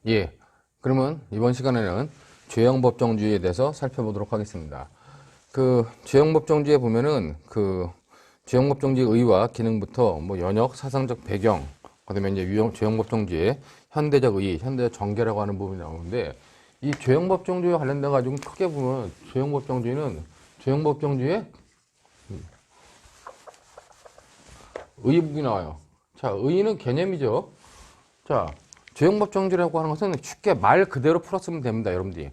예, 그러면 이번 시간에는 죄형법정주의에 대해서 살펴보도록 하겠습니다. 죄형법정주의에 보면은 죄형법정주의 의의와 기능부터 뭐 연역, 사상적 배경, 그다음에 이제 죄형법정주의의 현대적 의의, 현대적 전개라고 하는 부분이 나오는데 이 죄형법정주의와 관련돼 가지고 크게 보면 죄형법정주의는 죄형법정주의의 의의 부분이 나와요. 자, 의의는 개념이죠. 자, 죄형법정주의라고 하는 것은 쉽게 말 그대로 풀었으면 됩니다, 여러분들이.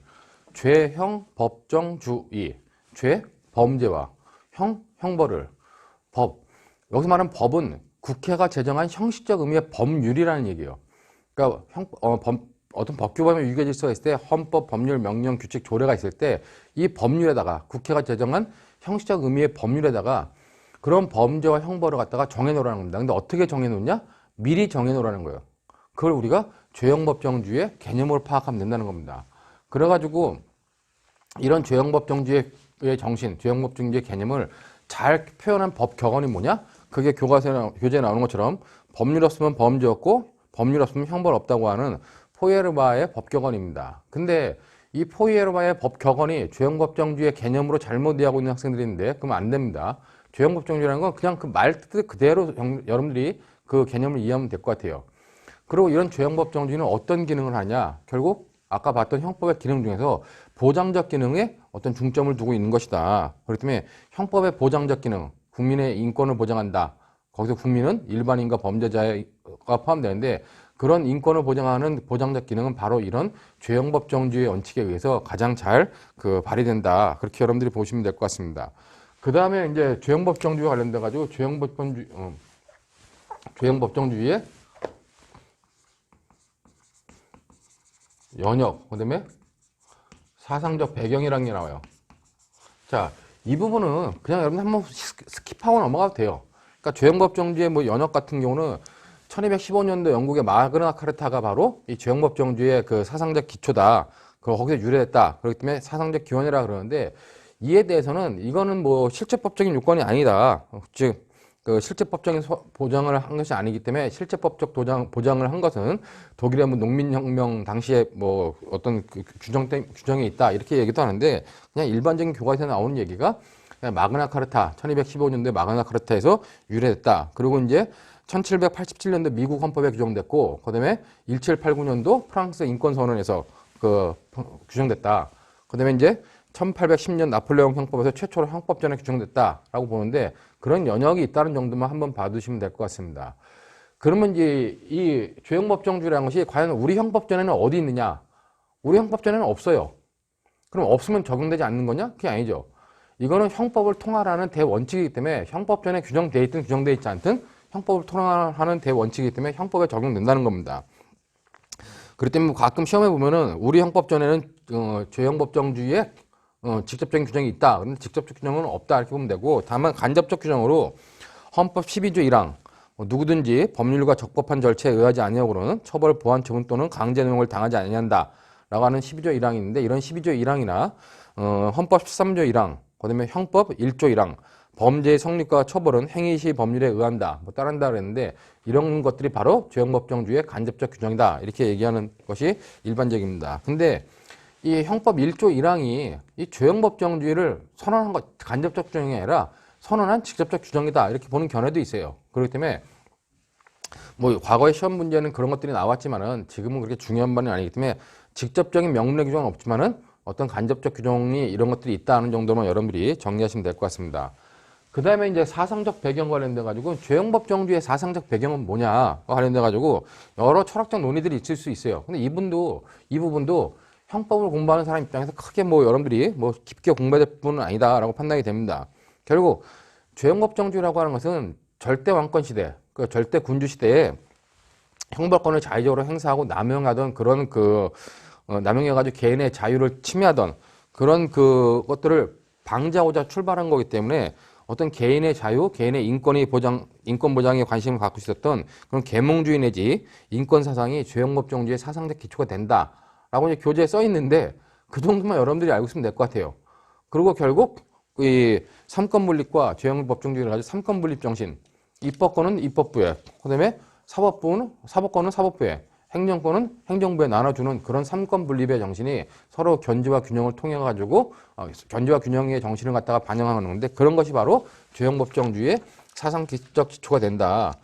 죄형 법정주의. 죄, 범죄와 형, 형벌을. 법. 여기서 말하는 법은 국회가 제정한 형식적 의미의 법률이라는 얘기예요. 그러니까 어떤 법규범의 유계 질서가 있을 때 헌법, 법률, 명령, 규칙, 조례가 있을 때 이 법률에다가 국회가 제정한 형식적 의미의 법률에다가 그런 범죄와 형벌을 갖다가 정해놓으라는 겁니다. 근데 어떻게 정해놓냐? 미리 정해놓으라는 거예요. 그걸 우리가 죄형법정주의의 개념으로 파악하면 된다는 겁니다. 그래가지고 이런 죄형법정주의의 정신, 죄형법정주의의 개념을 잘 표현한 법 격언이 뭐냐? 그게 교재에 나오는 것처럼 법률 없으면 범죄 없고 법률 없으면 형벌 없다고 하는 포이에르바의 법 격언입니다. 근데 이 포이에르바의 법 격언이 죄형법정주의의 개념으로 잘못 이해하고 있는 학생들이 있는데 그러면 안 됩니다. 죄형법정주의라는 건 그냥 그 말 뜻 그대로 여러분들이 그 개념을 이해하면 될 것 같아요. 그리고 이런 죄형법정주의는 어떤 기능을 하냐? 결국 아까 봤던 형법의 기능 중에서 보장적 기능에 어떤 중점을 두고 있는 것이다. 그렇기 때문에 형법의 보장적 기능, 국민의 인권을 보장한다. 거기서 국민은 일반인과 범죄자가 포함되는데 그런 인권을 보장하는 보장적 기능은 바로 이런 죄형법정주의의 원칙에 의해서 가장 잘 발휘된다. 그렇게 여러분들이 보시면 될 것 같습니다. 그 다음에 이제 죄형법정주의와 관련돼 가지고 죄형법정주의의 연역, 그 다음에 사상적 배경이라는 게 나와요. 자, 이 부분은 그냥 여러분 한번 스킵하고 넘어가도 돼요. 그러니까 죄형법정주의의 뭐 연역 같은 경우는 1215년도 영국의 마그나 카르타가 바로 이 죄형법정주의의 그 사상적 기초다. 거기서 유래됐다. 그렇기 때문에 사상적 기원이라 그러는데 이에 대해서는 이거는 뭐 실제법적인 요건이 아니다. 즉, 실제법적인 보장을 한 것이 아니기 때문에 실제법적 보장을 한 것은 독일의 뭐 농민혁명 당시에 뭐 어떤 규정에 있다 이렇게 얘기도 하는데 그냥 일반적인 교과서에 나오는 얘기가 그냥 마그나 카르타 1215년도에 마그나 카르타에서 유래됐다. 그리고 이제 1787년도 미국 헌법에 규정됐고 그다음에 1789년도 프랑스 인권선언에서 규정됐다. 그다음에 이제 1810년 나폴레옹 형법에서 최초로 형법전에 규정됐다라고 보는데 그런 연역이 있다는 정도만 한번 봐두시면 될 것 같습니다. 그러면 이제 이 죄형법정주의라는 것이 과연 우리 형법전에는 어디 있느냐? 우리 형법전에는 없어요. 그럼 없으면 적용되지 않는 거냐? 그게 아니죠. 이거는 형법을 통할하는 대원칙이기 때문에 형법전에 규정되어 있든 규정되어 있지 않든 형법을 통할하는 대원칙이기 때문에 형법에 적용된다는 겁니다. 그렇기 때문에 가끔 시험에 보면은 우리 형법전에는 죄형법정주의에 직접적인 규정이 있다. 그런데 직접적 규정은 없다. 이렇게 보면 되고 다만 간접적 규정으로 헌법 12조 1항 누구든지 법률과 적법한 절차에 의하지 아니하고는 처벌, 보안, 처분 또는 강제 노역을 당하지 아니한다. 라고 하는 12조 1항이 있는데 이런 12조 1항이나 헌법 13조 1항 그다음에 형법 1조 1항 범죄의 성립과 처벌은 행위시 법률에 의한다. 뭐 따른다 그랬는데 이런 것들이 바로 죄형법정주의의 간접적 규정이다. 이렇게 얘기하는 것이 일반적입니다. 근데 이 형법 1조 1항이 이 죄형법정주의를 선언한 것, 간접적 규정이 아니라 선언한 직접적 규정이다. 이렇게 보는 견해도 있어요. 그렇기 때문에 뭐 과거의 시험 문제는 그런 것들이 나왔지만은 지금은 그렇게 중요한 바는 아니기 때문에 직접적인 명문의 규정은 없지만은 어떤 간접적 규정이 이런 것들이 있다는 정도만 여러분들이 정리하시면 될 것 같습니다. 그 다음에 이제 사상적 배경 관련돼 가지고 죄형법정주의의 사상적 배경은 뭐냐 관련돼 가지고 여러 철학적 논의들이 있을 수 있어요. 근데 이 부분도 형법을 공부하는 사람 입장에서 크게 뭐 여러분들이 뭐 깊게 공부해야 될 부분은 아니다라고 판단이 됩니다. 결국 죄형법정주의라고 하는 것은 절대 왕권 시대, 절대 군주 시대에 형벌권을 자의적으로 행사하고 남용하던 그런 남용해가지고 개인의 자유를 침해하던 그런 것들을 방지하고자 출발한 거기 때문에 어떤 개인의 자유, 개인의 인권 보장에 관심을 갖고 있었던 그런 계몽주의 내지 인권 사상이 죄형법정주의의 사상적 기초가 된다. 라고 이제 교재에 써 있는데 그 정도만 여러분들이 알고 있으면 될 것 같아요. 그리고 결국 이 삼권분립과 죄형법정주의를 가지고 삼권분립 정신, 입법권은 입법부에, 그다음에 사법권은 사법부에, 행정권은 행정부에 나눠주는 그런 삼권 분립의 정신이 서로 견제와 균형을 통해 가지고 견제와 균형의 정신을 갖다가 반영하는 건데, 그런 것이 바로 죄형법정주의의 사상적 기초가 된다.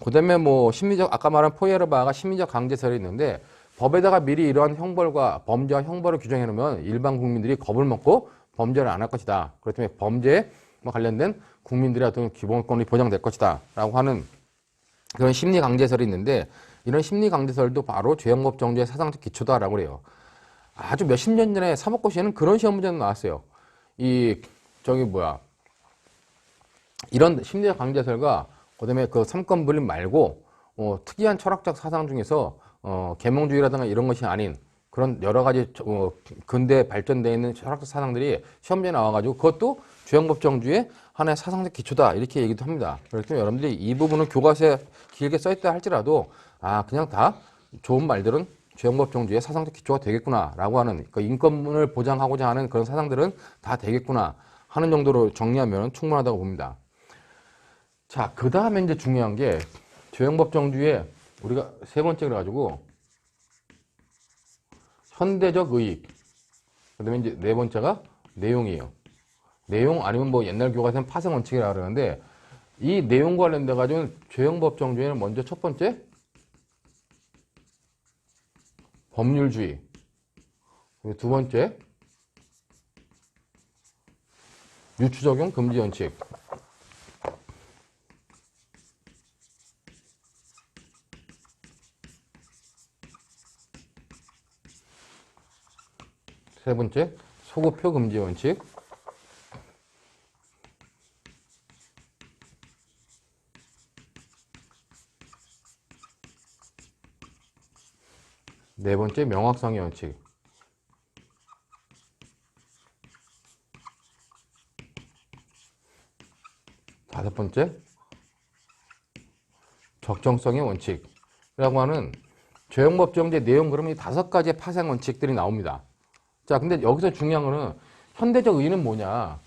그다음에 뭐 심리적, 아까 말한 포이에르바가 심리적 강제설이 있는데, 법에다가 미리 이러한 형벌과 범죄와 형벌을 규정해 놓으면 일반 국민들이 겁을 먹고 범죄를 안 할 것이다. 그렇기 때문에 범죄에 관련된 국민들의 어떤 기본권이 보장될 것이다 라고 하는 그런 심리 강제설이 있는데, 이런 심리 강제설도 바로 죄형법 정죄의 사상적 기초다라고 그래요. 아주 몇십 년 전에 사법고시에는 그런 시험 문제는 나왔어요. 이런 심리적 강제설과 그다음에 그 삼권 분립 말고 특이한 철학적 사상 중에서 계몽주의라든가 이런 것이 아닌 그런 여러 가지 근대 발전되어 있는 철학적 사상들이 시험지에 나와가지고 그것도 죄형법정주의의 하나의 사상적 기초다 이렇게 얘기도 합니다. 그렇기 때문에 여러분들이 이 부분은 교과서에 길게 써있다 할지라도 그냥 다 좋은 말들은 죄형법정주의의 사상적 기초가 되겠구나 라고 하는, 그 인권을 보장하고자 하는 그런 사상들은 다 되겠구나 하는 정도로 정리하면 충분하다고 봅니다. 자, 그 다음에 이제 중요한 게 죄형법정주의의 우리가 세 번째 그래가지고 현대적 의익, 그 다음에 이제 네 번째가 내용이에요. 내용 아니면 뭐 옛날 교과서는 파생 원칙이라고 그러는데, 이 내용과 관련돼 가지고 죄형법정주의는 먼저 첫 번째 법률주의, 그리고 두 번째 유추적용 금지 원칙, 세 번째 소급표 금지 원칙, 네 번째 명확성의 원칙, 다섯 번째 적정성의 원칙이라고 하는 죄형법정제 내용, 그러면 이 다섯 가지의 파생 원칙들이 나옵니다. 자, 근데 여기서 중요한 거는 현대적 의의는 뭐냐?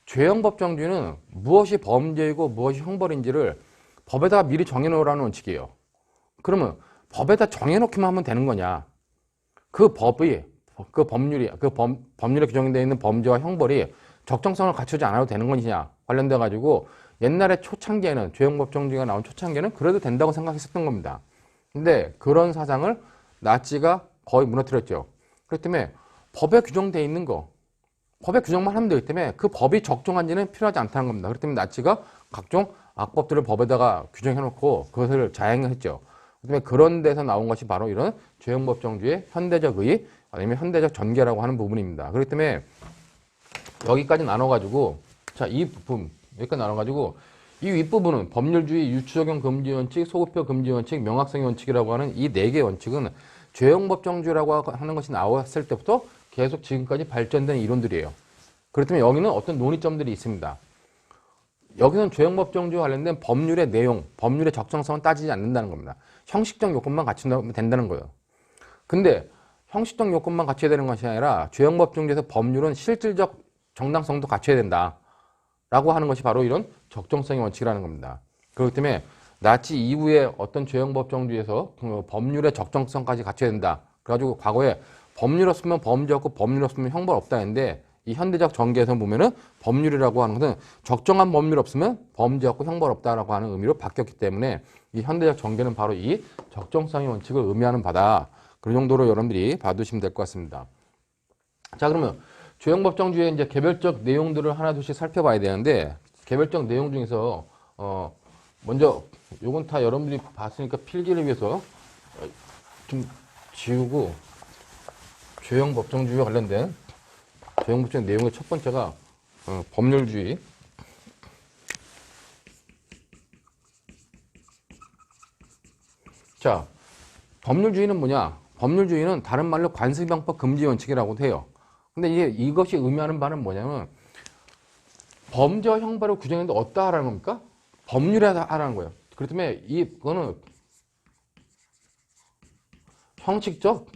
죄형법정주의는 무엇이 범죄이고 무엇이 형벌인지를 법에다가 미리 정해놓으라는 원칙이에요. 그러면 법에다 정해놓기만 하면 되는 거냐? 그 법이, 그 법률이, 법률에 규정되어 있는 범죄와 형벌이 적정성을 갖추지 않아도 되는 것이냐? 관련돼 가지고 옛날에 초창기에는, 죄형법정주의가 나온 초창기에는 그래도 된다고 생각했었던 겁니다. 근데 그런 사상을 나치가 거의 무너뜨렸죠. 그렇기 때문에 법에 규정되어 있는 거, 법에 규정만 하면 되기 때문에 그 법이 적정한지는 필요하지 않다는 겁니다. 그렇기 때문에 나치가 각종 악법들을 법에다가 규정해놓고 그것을 자행했죠. 그다음에 그런 데서 나온 것이 바로 이런 죄형법정주의의 현대적 의의, 아니면 현대적 전개라고 하는 부분입니다. 그렇기 때문에 여기까지 나눠가지고, 자, 이 부분 여기까지 나눠가지고 이 윗부분은 법률주의, 유추적용 금지 원칙, 소급표 금지 원칙, 명확성의 원칙이라고 하는 이 네 개의 원칙은 죄형법정주의라고 하는 것이 나왔을 때부터 계속 지금까지 발전된 이론들이에요. 그렇기 때문에 여기는 어떤 논의점들이 있습니다. 여기서는 죄형법정주의와 관련된 법률의 내용, 법률의 적정성은 따지지 않는다는 겁니다. 형식적 요건만 갖추면 된다는 거예요. 근데 형식적 요건만 갖춰야 되는 것이 아니라 죄형법정주의에서 법률은 실질적 정당성도 갖춰야 된다 라고 하는 것이 바로 이런 적정성의 원칙이라는 겁니다. 그렇기 때문에 나치 이후에 어떤 죄형법정주의에서 법률의 적정성까지 갖춰야 된다. 그래가지고 과거에 법률 없으면 범죄 없고 법률 없으면 형벌 없다 했는데, 이 현대적 전개에서 보면은 법률이라고 하는 것은 적정한 법률 없으면 범죄 없고 형벌 없다라고 하는 의미로 바뀌었기 때문에 이 현대적 전개는 바로 이 적정성의 원칙을 의미하는 바다. 그 정도로 여러분들이 봐두시면 될 것 같습니다. 자, 그러면 죄형법정주의의 이제 개별적 내용들을 하나둘씩 살펴봐야 되는데, 개별적 내용 중에서 먼저 요건 다 여러분들이 봤으니까 필기를 위해서 좀 지우고, 죄형법정주의와 관련된 죄형법정주의 내용의 첫 번째가 법률주의. 자, 법률주의는 뭐냐? 법률주의는 다른 말로 관습형법 금지 원칙이라고도 해요. 근데 이것이 의미하는 바는 뭐냐면, 범죄와 형벌을 규정했는데 어디다 하라는 겁니까? 법률에 하라는 거예요. 그렇기 때문에 이거는 형식적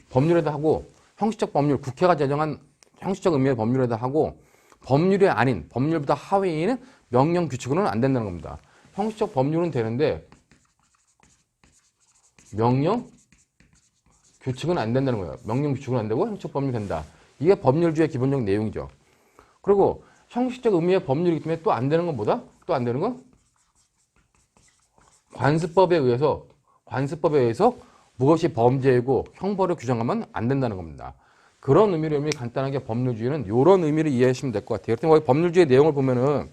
법률에다 하고, 형식적 법률, 국회가 제정한 형식적 의미의 법률에다 하고, 법률이 아닌, 법률보다 하위인 명령 규칙으로는 안 된다는 겁니다. 형식적 법률은 되는데 명령 규칙은 안 된다는 거예요. 명령 규칙은 안 되고 형식 법률이 된다. 이게 법률주의 기본적 내용이죠. 그리고 형식적 의미의 법률이기 때문에 또 안 되는 건 뭐다? 또 안 되는 건 관습법에 의해서 무엇이 범죄이고 형벌을 규정하면 안 된다는 겁니다. 그런 의미로 간단하게 법률주의는 이런 의미를 이해하시면 될 것 같아요. 그렇다면 거기 법률주의 내용을 보면은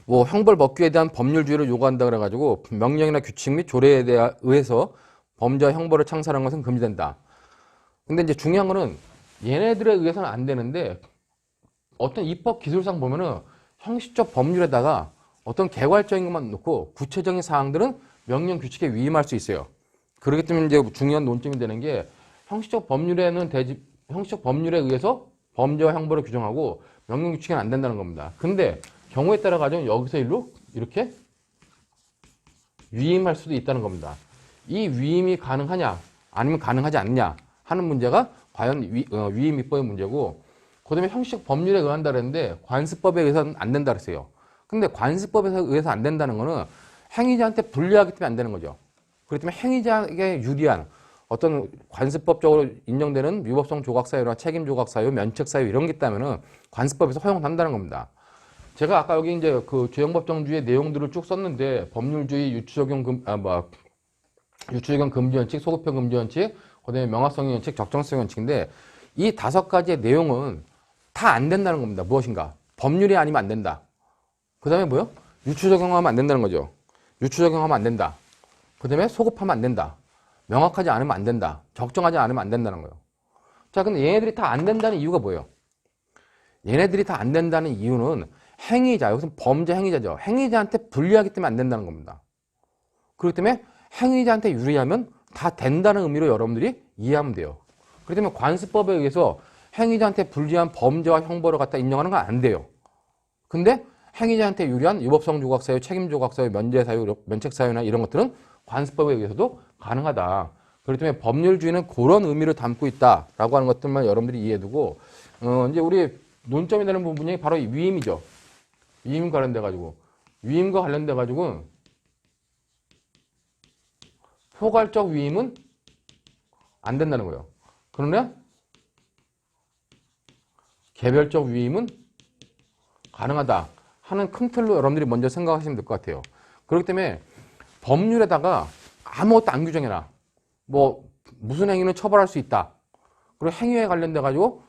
뭐 형벌 법규에 대한 법률주의를 요구한다 그래가지고 명령이나 규칙 및 조례에 의해서 범죄와 형벌을 창살하는 것은 금지된다. 근데 이제 중요한 거는 얘네들에 의해서는 안 되는데 어떤 입법 기술상 보면은 형식적 법률에다가 어떤 개괄적인 것만 놓고 구체적인 사항들은 명령 규칙에 위임할 수 있어요. 그렇기 때문에 이제 중요한 논점이 되는 게 형식적 법률에 의해서 범죄와 형벌을 규정하고 명령 규칙은 안 된다는 겁니다. 근데 경우에 따라 가지고 여기서 일로 이렇게 위임할 수도 있다는 겁니다. 이 위임이 가능하냐 아니면 가능하지 않냐 하는 문제가 과연 위임 입법의 문제고, 그다음에 형식적 법률에 의한다 그랬는데 관습법에 의해서는 안 된다 그랬어요. 근데 관습법에 의해서 안 된다는 거는 행위자한테 불리하기 때문에 안 되는 거죠. 그렇기 때문에 행위자에게 유리한 어떤 관습법적으로 인정되는 위법성 조각사유나 책임 조각사유, 면책 사유 이런 게 있다면은 관습법에서 허용한다는 겁니다. 제가 아까 여기 이제 그 죄형법정주의 내용들을 쭉 썼는데 법률주의, 유추적용 금지원칙, 소급형 금지원칙, 그다음에 명확성 원칙, 적정성 원칙인데 이 5가지의 내용은 다 안 된다는 겁니다. 무엇인가? 법률이 아니면 안 된다. 그 다음에 뭐요? 유추적용하면 안 된다는 거죠. 유추적용하면 안 된다. 그 다음에 소급하면 안 된다. 명확하지 않으면 안 된다. 적정하지 않으면 안 된다는 거예요. 자, 근데 얘네들이 다 안 된다는 이유가 뭐예요? 얘네들이 다 안 된다는 이유는 행위자, 여기서 범죄 행위자죠. 행위자한테 불리하기 때문에 안 된다는 겁니다. 그렇기 때문에 행위자한테 유리하면 다 된다는 의미로 여러분들이 이해하면 돼요. 그렇기 때문에 관습법에 의해서 행위자한테 불리한 범죄와 형벌을 갖다 인정하는 건 안 돼요. 근데 행위자한테 유리한 위법성 조각사유, 책임 조각사유, 면제사유, 면책사유나 이런 것들은 관습법에 의해서도 가능하다. 그렇기 때문에 법률주의는 그런 의미를 담고 있다라고 하는 것들만 여러분들이 이해해두고, 이제 우리 논점이 되는 부분이 바로 이 위임이죠. 위임과 관련돼가지고. 위임과 관련돼가지고, 포괄적 위임은 안 된다는 거예요. 그러나, 개별적 위임은 가능하다 하는 큰 틀로 여러분들이 먼저 생각하시면 될 것 같아요. 그렇기 때문에 법률에다가 아무것도 안 규정해라. 뭐 무슨 행위는 처벌할 수 있다. 그리고 행위에 관련돼 가지고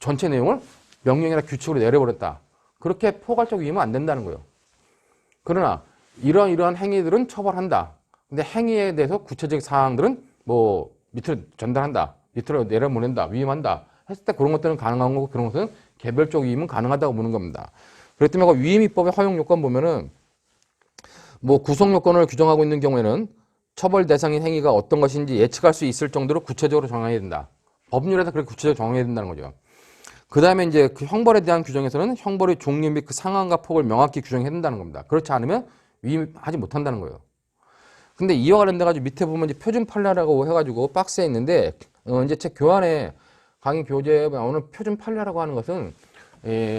전체 내용을 명령이나 규칙으로 내려버렸다. 그렇게 포괄적 위임은 안 된다는 거예요. 그러나 이러한 행위들은 처벌한다. 근데 행위에 대해서 구체적 사항들은 뭐 밑으로 전달한다. 밑으로 내려보낸다. 위임한다. 했을 때 그런 것들은 가능한 거고, 그런 것은 개별적 위임은 가능하다고 보는 겁니다. 그렇기 때문에 그 위임입법의 허용 요건 보면은 뭐 구성 요건을 규정하고 있는 경우에는 처벌 대상인 행위가 어떤 것인지 예측할 수 있을 정도로 구체적으로 정해야 된다. 법률에서 그렇게 구체적으로 정해야 된다는 거죠. 그 다음에 이제 그 형벌에 대한 규정에서는 형벌의 종류 및 그 상한과 폭을 명확히 규정해야 된다는 겁니다. 그렇지 않으면 위임하지 못한다는 거예요. 근데 이와 관련돼 가지고 밑에 보면 이제 표준 판례라고 해가지고 박스에 있는데, 이제 제 교환에 강의 교재에 나오는 표준 판례라고 하는 것은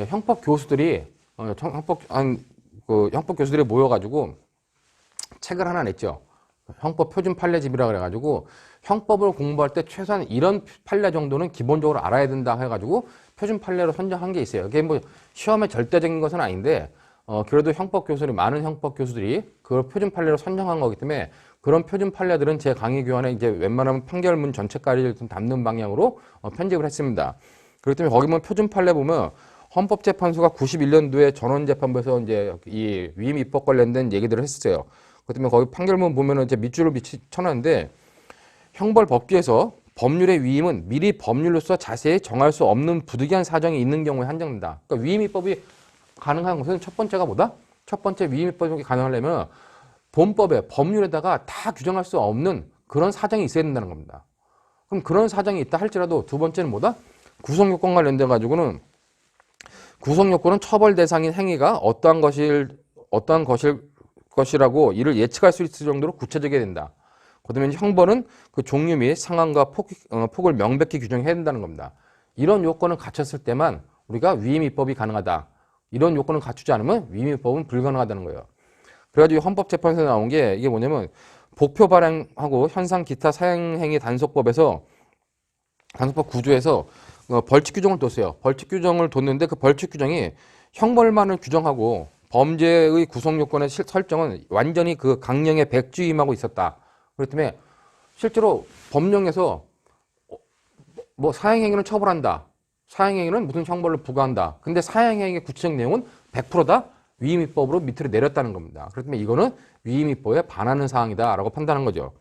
형법 교수들이 형법 교수들이 모여가지고 책을 하나 냈죠. 형법 표준 판례집이라 그래가지고 형법을 공부할 때 최소한 이런 판례 정도는 기본적으로 알아야 된다 해가지고 표준 판례로 선정한 게 있어요. 이게 뭐 시험에 절대적인 것은 아닌데 그래도 많은 형법 교수들이 그걸 표준 판례로 선정한 거기 때문에 그런 표준 판례들은 제 강의 교환에 이제 웬만하면 판결문 전체까지를 좀 담는 방향으로 편집을 했습니다. 그렇기 때문에 거기 보면 표준 판례 보면 헌법재판소가 91년도에 전원재판부에서 이제 이 위임 입법 관련된 얘기들을 했었어요. 그렇기 때문에 거기 판결문 보면은 이제 밑줄을 쳐놨는데, 형벌 법규에서 법률의 위임은 미리 법률로서 자세히 정할 수 없는 부득이한 사정이 있는 경우에 한정된다. 그러니까 위임 입법이 가능한 것은 첫 번째가 뭐다? 첫 번째 위임 입법이 가능하려면 본법에 법률에다가 다 규정할 수 없는 그런 사정이 있어야 된다는 겁니다. 그럼 그런 사정이 있다 할지라도 두 번째는 뭐다? 구성요건 관련돼 가지고는 구성요건은 처벌 대상인 행위가 어떠한 것이라고 이를 예측할 수 있을 정도로 구체적이어야 된다. 그다음에 형벌은 그 종류 및 상한과 폭을 명백히 규정해야 된다는 겁니다. 이런 요건을 갖췄을 때만 우리가 위임 입법이 가능하다. 이런 요건을 갖추지 않으면 위임 입법은 불가능하다는 거예요. 그래가지고 헌법재판소에 나온 게 이게 뭐냐면 복표 발행하고 현상 기타 사행행위 단속법 구조에서 벌칙 규정을 뒀어요. 벌칙 규정을 뒀는데 그 벌칙 규정이 형벌만을 규정하고 범죄의 구성 요건의 설정은 완전히 그 강령의 백지임하고 있었다. 그렇기 때문에 실제로 법령에서 뭐 사행행위는 처벌한다. 사행행위는 무슨 형벌을 부과한다. 근데 사행행위의 구체적 내용은 100%다 위임위법으로 밑으로 내렸다는 겁니다. 그렇기 때문에 이거는 위임위법에 반하는 사항이다라고 판단한 거죠.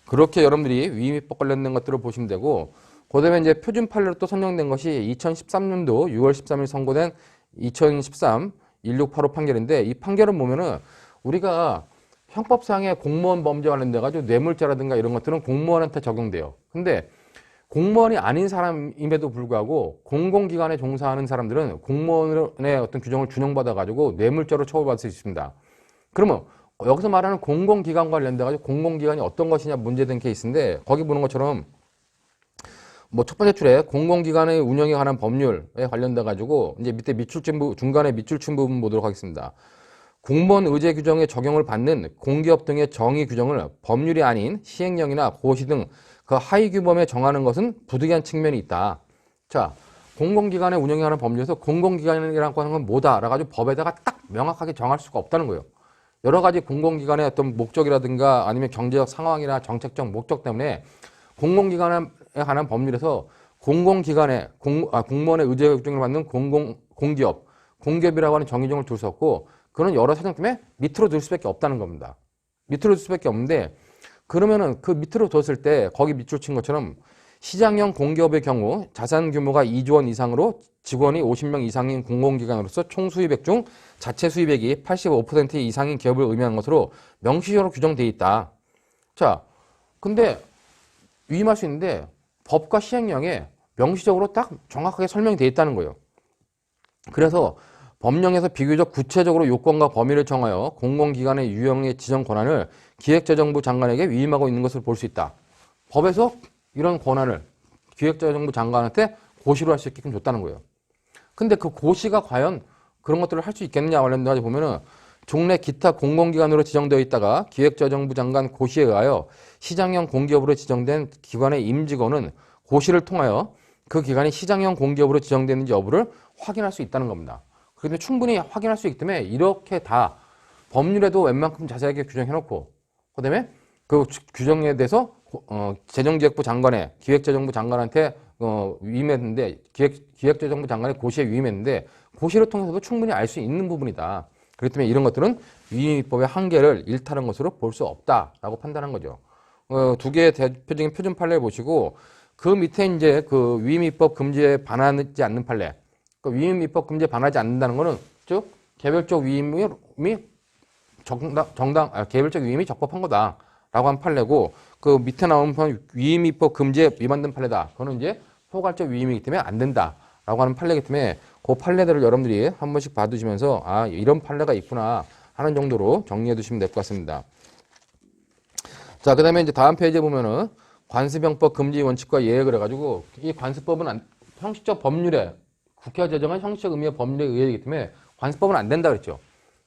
그렇게 여러분들이 위임위법 관련된 것들을 보시면 되고, 그다음에 이제 표준 판례로 또 선정된 것이 2013년도 6월 13일 선고된 2013 1685 판결인데, 이 판결은 보면은 우리가 형법상의 공무원 범죄 관련돼 가지고 뇌물죄라든가 이런 것들은 공무원한테 적용돼요. 근데 공무원이 아닌 사람임에도 불구하고 공공기관에 종사하는 사람들은 공무원의 어떤 규정을 준용받아 가지고 뇌물죄로 처벌받을 수 있습니다. 그러면 여기서 말하는 공공기관 관련돼 가지고 공공기관이 어떤 것이냐 문제된 케이스인데, 거기 보는 것처럼 뭐 첫 번째 줄에 공공기관의 운영에 관한 법률에 관련돼 가지고 이제 밑에 중간에 밑줄친 부분 보도록 하겠습니다. 공무원 의제 규정에 적용을 받는 공기업 등의 정의 규정을 법률이 아닌 시행령이나 고시 등 그 하위 규범에 정하는 것은 부득이한 측면이 있다. 자, 공공기관의 운영에 관한 법률에서 공공기관이라고 하는 건 뭐다? 라고 가지고 법에다가 딱 명확하게 정할 수가 없다는 거예요. 여러 가지 공공기관의 어떤 목적이라든가 아니면 경제적 상황이나 정책적 목적 때문에 공공기관에 관한 법률에서 공무원의 의제 규정을 받는 공기업이라고 하는 정의정을 둘 수 없고, 그거는 여러 사정 때문에 밑으로 둘 수밖에 없다는 겁니다. 밑으로 둘 수밖에 없는데, 그러면은 그 밑으로 뒀을 때 거기 밑줄 친 것처럼 시장형 공기업의 경우 자산 규모가 2조 원 이상으로 직원이 50명 이상인 공공기관으로서 총 수입액 중 자체 수입액이 85% 이상인 기업을 의미하는 것으로 명시적으로 규정되어 있다. 자, 근데 위임할 수 있는데 법과 시행령에 명시적으로 딱 정확하게 설명이 되어 있다는 거예요. 그래서 법령에서 비교적 구체적으로 요건과 범위를 정하여 공공기관의 유형의 지정 권한을 기획재정부 장관에게 위임하고 있는 것을 볼 수 있다. 법에서 이런 권한을 기획재정부 장관한테 고시로 할 수 있게끔 줬다는 거예요. 근데 그 고시가 과연 그런 것들을 할 수 있겠느냐 관련돼서 보면은 종래 기타 공공기관으로 지정되어 있다가 기획재정부 장관 고시에 의하여 시장형 공기업으로 지정된 기관의 임직원은 고시를 통하여 그 기관이 시장형 공기업으로 지정되는지 여부를 확인할 수 있다는 겁니다. 그런데 충분히 확인할 수 있기 때문에 이렇게 다 법률에도 웬만큼 자세하게 규정해놓고, 그 다음에 그 규정에 대해서 재정기획부 장관에 기획재정부 장관한테 위임했는데 기획재정부 장관의 고시에 위임했는데 고시를 통해서도 충분히 알 수 있는 부분이다. 그렇기 때문에 이런 것들은 위임입법의 한계를 일탈한 것으로 볼 수 없다라고 판단한 거죠. 두 개의 대표적인 표준 판례를 보시고, 그 밑에 이제 그 위임입법 금지에 반하지 않는 판례. 그 위임입법 금지에 반하지 않는다는 거는 즉 개별적 위임이 개별적 위임이 적법한 거다라고 한 판례고, 그 밑에 나오는 판 위임입법 금지에 위반된 판례다. 그거는 이제 포괄적 위임이기 때문에 안 된다라고 하는 판례이기 때문에 그 판례들을 여러분들이 한 번씩 봐두시면서 아, 이런 판례가 있구나 하는 정도로 정리해 두시면 될 것 같습니다. 자, 그 다음에 이제 다음 페이지에 보면은 관습형법 금지 원칙과 예에 그래가지고, 이 관습법은 형식적 법률에 국회가 제정한 형식적 의미의 법률에 의해이기 때문에 관습법은 안 된다 그랬죠.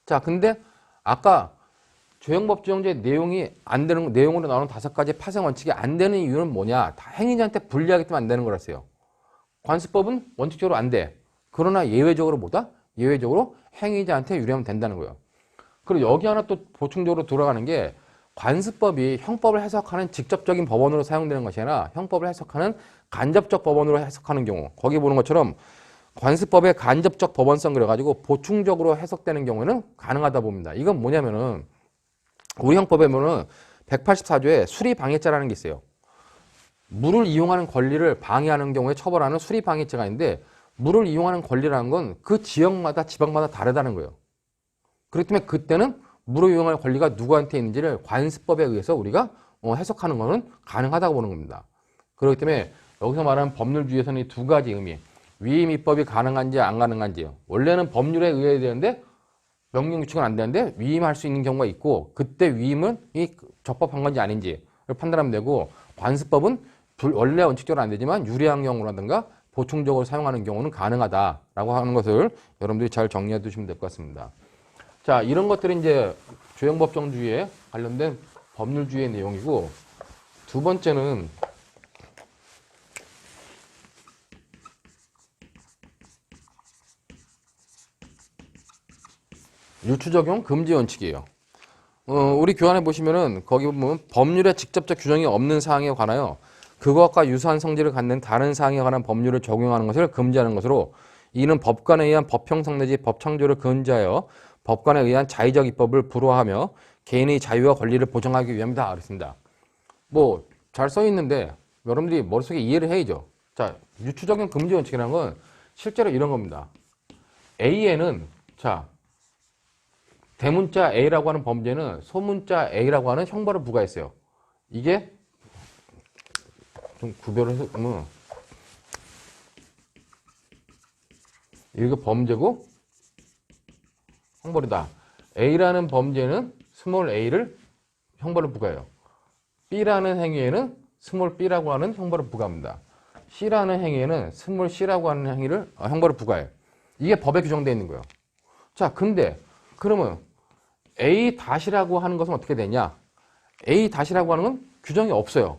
자, 근데 아까 조형법 조정제 내용이 안 되는, 내용으로 나오는 5가지 파생 원칙이 안 되는 이유는 뭐냐? 다 행위자한테 불리하기 때문에 안 되는 거랬어요. 관습법은 원칙적으로 안 돼. 그러나 예외적으로 뭐다? 예외적으로 행위자한테 유리하면 된다는 거예요. 그리고 여기 하나 또 보충적으로 돌아가는 게, 관습법이 형법을 해석하는 직접적인 법원으로 사용되는 것이 아니라 형법을 해석하는 간접적 법원으로 해석하는 경우, 거기 보는 것처럼 관습법의 간접적 법원성 그래가지고 보충적으로 해석되는 경우에는 가능하다 봅니다. 이건 뭐냐면은 우리 형법에 보면은 184조에 수리방해죄라는 게 있어요. 물을 이용하는 권리를 방해하는 경우에 처벌하는 수리방해죄가 있는데, 물을 이용하는 권리라는 건 그 지역마다 지방마다 다르다는 거예요. 그렇기 때문에 그때는 물을 이용할 권리가 누구한테 있는지를 관습법에 의해서 우리가 해석하는 것은 가능하다고 보는 겁니다. 그렇기 때문에 여기서 말하는 법률주의에서는 이 2가지 의미, 위임입법이 가능한지 안 가능한지요. 원래는 법률에 의해야 되는데 명령 규칙은 안 되는데 위임할 수 있는 경우가 있고, 그때 위임은 적법한 건지 아닌지를 판단하면 되고, 관습법은 원래 원칙적으로 안 되지만 유리한 경우라든가 보충적으로 사용하는 경우는 가능하다라고 하는 것을 여러분들이 잘 정리해 두시면 될 것 같습니다. 자, 이런 것들이 이제 조형법정주의에 관련된 법률주의의 내용이고, 두 번째는 유추적용 금지 원칙이에요. 우리 교환해 보시면은 거기 보면 법률에 직접적 규정이 없는 사항에 관하여 그것과 유사한 성질을 갖는 다른 사항에 관한 법률을 적용하는 것을 금지하는 것으로, 이는 법관에 의한 법형성 내지 법창조를 금지하여 법관에 의한 자의적 입법을 불허하며 개인의 자유와 권리를 보장하기 위함이다. 그랬습니다. 뭐 잘 써 있는데 여러분들이 머릿속에 이해를 해야죠. 자, 유추적용 금지 원칙이라는 건 실제로 이런 겁니다. A에는 자, 대문자 A라고 하는 범죄는 소문자 A라고 하는 형벌을 부과했어요. 이게 좀 구별을 해서 보면 이게 범죄고 형벌이다. A라는 범죄는 스몰 a를 형벌을 부과해요. B라는 행위에는 스몰 b라고 하는 형벌을 부과합니다. C라는 행위에는 스몰 c라고 하는 형벌을 부과해요. 이게 법에 규정되어 있는 거예요. 자, 근데 그러면 A-라고 하는 것은 어떻게 되냐? A-라고 하는 건 규정이 없어요.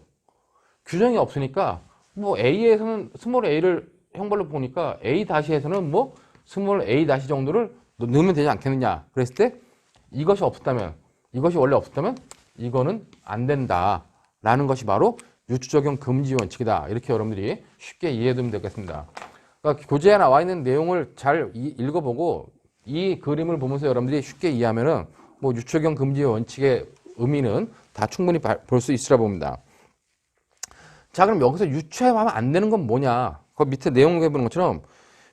규정이 없으니까 뭐 A에서는 스몰 a를 형벌로 보니까 A-에서는 뭐 스몰 a- 정도를 넣으면 되지 않겠느냐? 그랬을 때 이것이 없었다면, 이것이 원래 없었다면 이거는 안 된다라는 것이 바로 유추적용 금지 원칙이다. 이렇게 여러분들이 쉽게 이해해두면 되겠습니다. 그러니까 교재에 나와 있는 내용을 잘 읽어보고 이 그림을 보면서 여러분들이 쉽게 이해하면은 뭐 유추적용 금지 원칙의 의미는 다 충분히 볼 수 있으라 봅니다. 자, 그럼 여기서 유추하면 안 되는 건 뭐냐? 그 밑에 내용을 보는 것처럼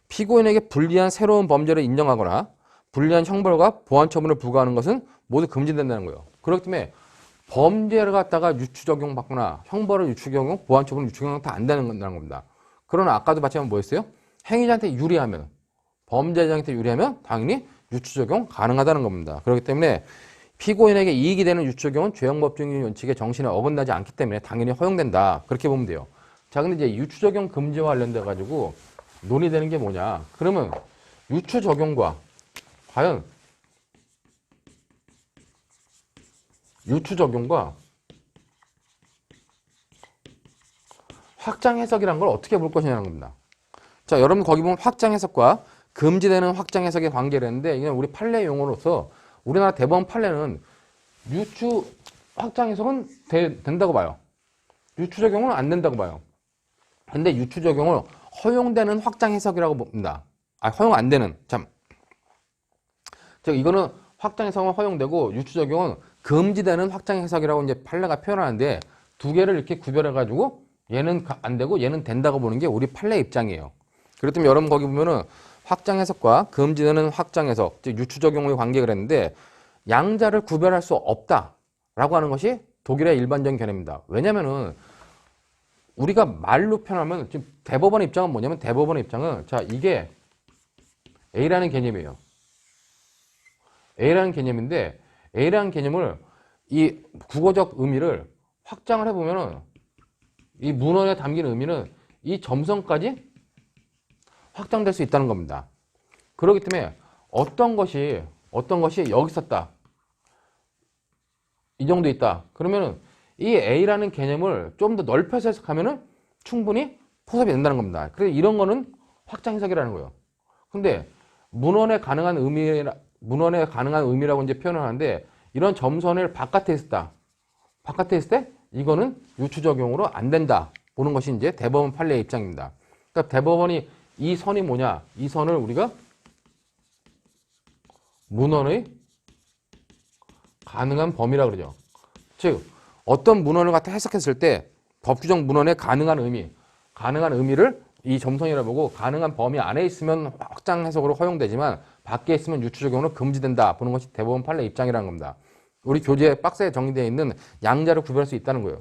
피고인에게 불리한 새로운 범죄를 인정하거나 불리한 형벌과 보완 처분을 부과하는 것은 모두 금지된다는 거예요. 그렇기 때문에 범죄를 갖다가 유추적용 받거나 형벌을 유추적용, 보완 처분을 유추적용 다 안 되는 겁니다. 그러나 아까도 마찬가지로 뭐였어요? 행위자한테 유리하면, 범죄자한테 유리하면 당연히 유추적용 가능하다는 겁니다. 그렇기 때문에 피고인에게 이익이 되는 유추적용은 죄형법정의 원칙의 정신에 어긋나지 않기 때문에 당연히 허용된다. 그렇게 보면 돼요. 자, 근데 이제 유추적용 금지와 관련돼 가지고 논의되는 게 뭐냐? 그러면 유추적용과 과연 유추적용과 확장해석이란 걸 어떻게 볼 것이냐는 겁니다. 자, 여러분 거기 보면 확장해석과 금지되는 확장해석의 관계를 했는데 이건 우리 판례 용어로서 우리나라 대법원 판례는 유추 확장해석은 된다고 봐요. 유추적용은 안 된다고 봐요. 근데 유추적용을 허용되는 확장해석이라고 봅니다. 허용 안 되는. 참. 즉 이거는 확장해석은 허용되고 유추적용은 금지되는 확장해석이라고 이제 판례가 표현하는데 두 개를 이렇게 구별해가지고 얘는 안 되고 얘는 된다고 보는 게 우리 판례 입장이에요. 그렇다면 여러분 거기 보면은 확장해석과 금지되는 확장해석, 즉 유추적용의 관계를 했는데 양자를 구별할 수 없다라고 하는 것이 독일의 일반적인 견해입니다. 왜냐면은 우리가 말로 표현하면 지금 대법원의 입장은 뭐냐면 대법원의 입장은 자 이게 A라는 개념이에요. A라는 개념인데 A라는 개념을 이 국어적 의미를 확장을 해보면은 이 문헌에 담긴 의미는 이 점성까지 확장될 수 있다는 겁니다. 그렇기 때문에 어떤 것이 여기 있었다. 이 정도 있다. 그러면은 이 A라는 개념을 좀 더 넓혀서 해석하면은 충분히 포섭이 된다는 겁니다. 그래서 이런 거는 확장 해석이라는 거예요. 근데 문헌에 가능한 의미라고 이제 표현을 하는데 이런 점선을 바깥에 있었다. 바깥에 있을 때 이거는 유추적용으로 안 된다. 보는 것이 이제 대법원 판례의 입장입니다. 그러니까 대법원이 이 선이 뭐냐? 이 선을 우리가 문헌의 가능한 범위라고 그러죠. 즉 어떤 문헌을 갖다 해석했을 때 법규정 문헌의 가능한 의미를 이 점선이라 보고 가능한 범위 안에 있으면 확장 해석으로 허용되지만 밖에 있으면 유추적용으로 금지된다 보는 것이 대법원 판례 입장이라는 겁니다. 우리 교재 박스에 정리되어 있는 양자를 구별할 수 있다는 거예요.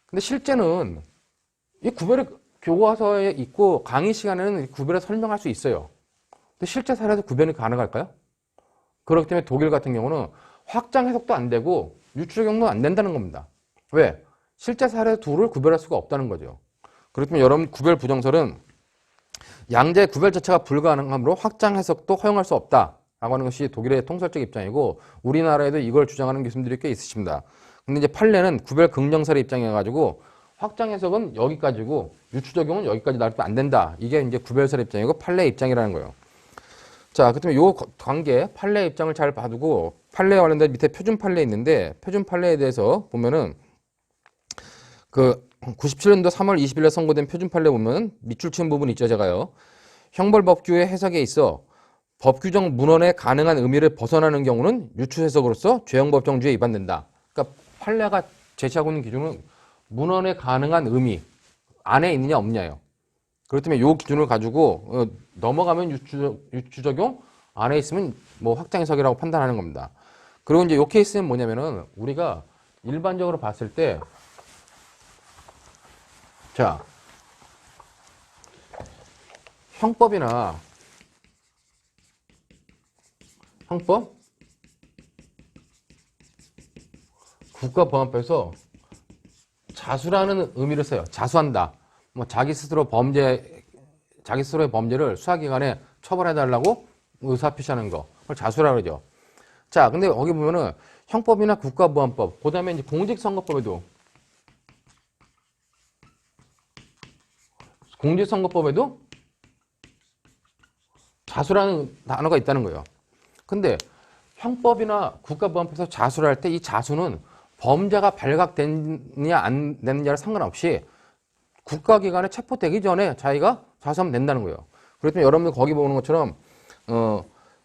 근데 실제는 이 구별이 교과서에 있고 강의 시간에는 구별해서 설명할 수 있어요. 근데 실제 사례에서 구별이 가능할까요? 그렇기 때문에 독일 같은 경우는 확장 해석도 안 되고 유추적용도 안 된다는 겁니다. 왜? 실제 사례 둘을 구별할 수가 없다는 거죠. 그렇기 때문에 여러분 구별 부정설은 양자의 구별 자체가 불가능하므로 확장 해석도 허용할 수 없다라고 하는 것이 독일의 통설적 입장이고 우리나라에도 이걸 주장하는 교수님들이 꽤 있으십니다. 근데 이제 판례는 구별 긍정설의 입장이어가지고 확장 해석은 여기까지고 유추 적용은 여기까지 나올 때 안 된다. 이게 이제 구별설의 입장이고 판례 입장이라는 거예요. 자, 그렇다면 요 관계 판례 입장을 잘 봐두고 판례에 관련된 밑에 표준 판례 있는데 표준 판례에 대해서 보면은 그 97년도 3월 20일에 선고된 표준 판례 보면 밑줄 치는 부분 있죠, 제가요. 형벌법규의 해석에 있어 법규적 문헌에 가능한 의미를 벗어나는 경우는 유추 해석으로서 죄형법정주에 위반된다. 그러니까 판례가 제시하고 있는 기준은 문헌에 가능한 의미 안에 있느냐 없냐예요. 그렇다면 이 기준을 가지고 넘어가면 유추 적용, 안에 있으면 뭐 확장 해석이라고 판단하는 겁니다. 그리고 이제 이 케이스는 뭐냐면은 우리가 일반적으로 봤을 때 자, 형법이나 형법, 국가보안법에서 자수라는 의미를 써요. 자수한다. 뭐 자기 스스로의 범죄를 수사기관에 처벌해달라고 의사표시하는 거. 그걸 자수라 그러죠. 자, 근데 거기 보면은 형법이나 국가보안법, 그 다음에 이제 공직선거법에도 자수라는 단어가 있다는 거예요. 근데 형법이나 국가보안법에서 자수를 할 때 이 자수는 범죄가 발각됐느냐 안 됐느냐를 상관없이 국가기관에 체포되기 전에 자기가 자수하면 된다는 거예요. 그렇다면 여러분들 거기 보는 것처럼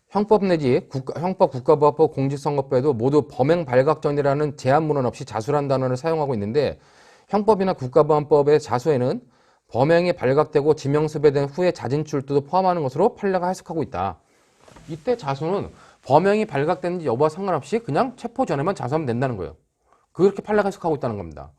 형법 내지 형법, 국가보안법, 공직선거법에도 모두 범행 발각 전이라는 제한 문헌 없이 자수라는 단어를 사용하고 있는데 형법이나 국가보안법의 자수에는 범행이 발각되고 지명수배된 후에 자진 출두도 포함하는 것으로 판례가 해석하고 있다. 이때 자수는 범행이 발각됐는지 여부와 상관없이 그냥 체포 전에만 자수하면 된다는 거예요. 그렇게 판례가 해석하고 있다는 겁니다.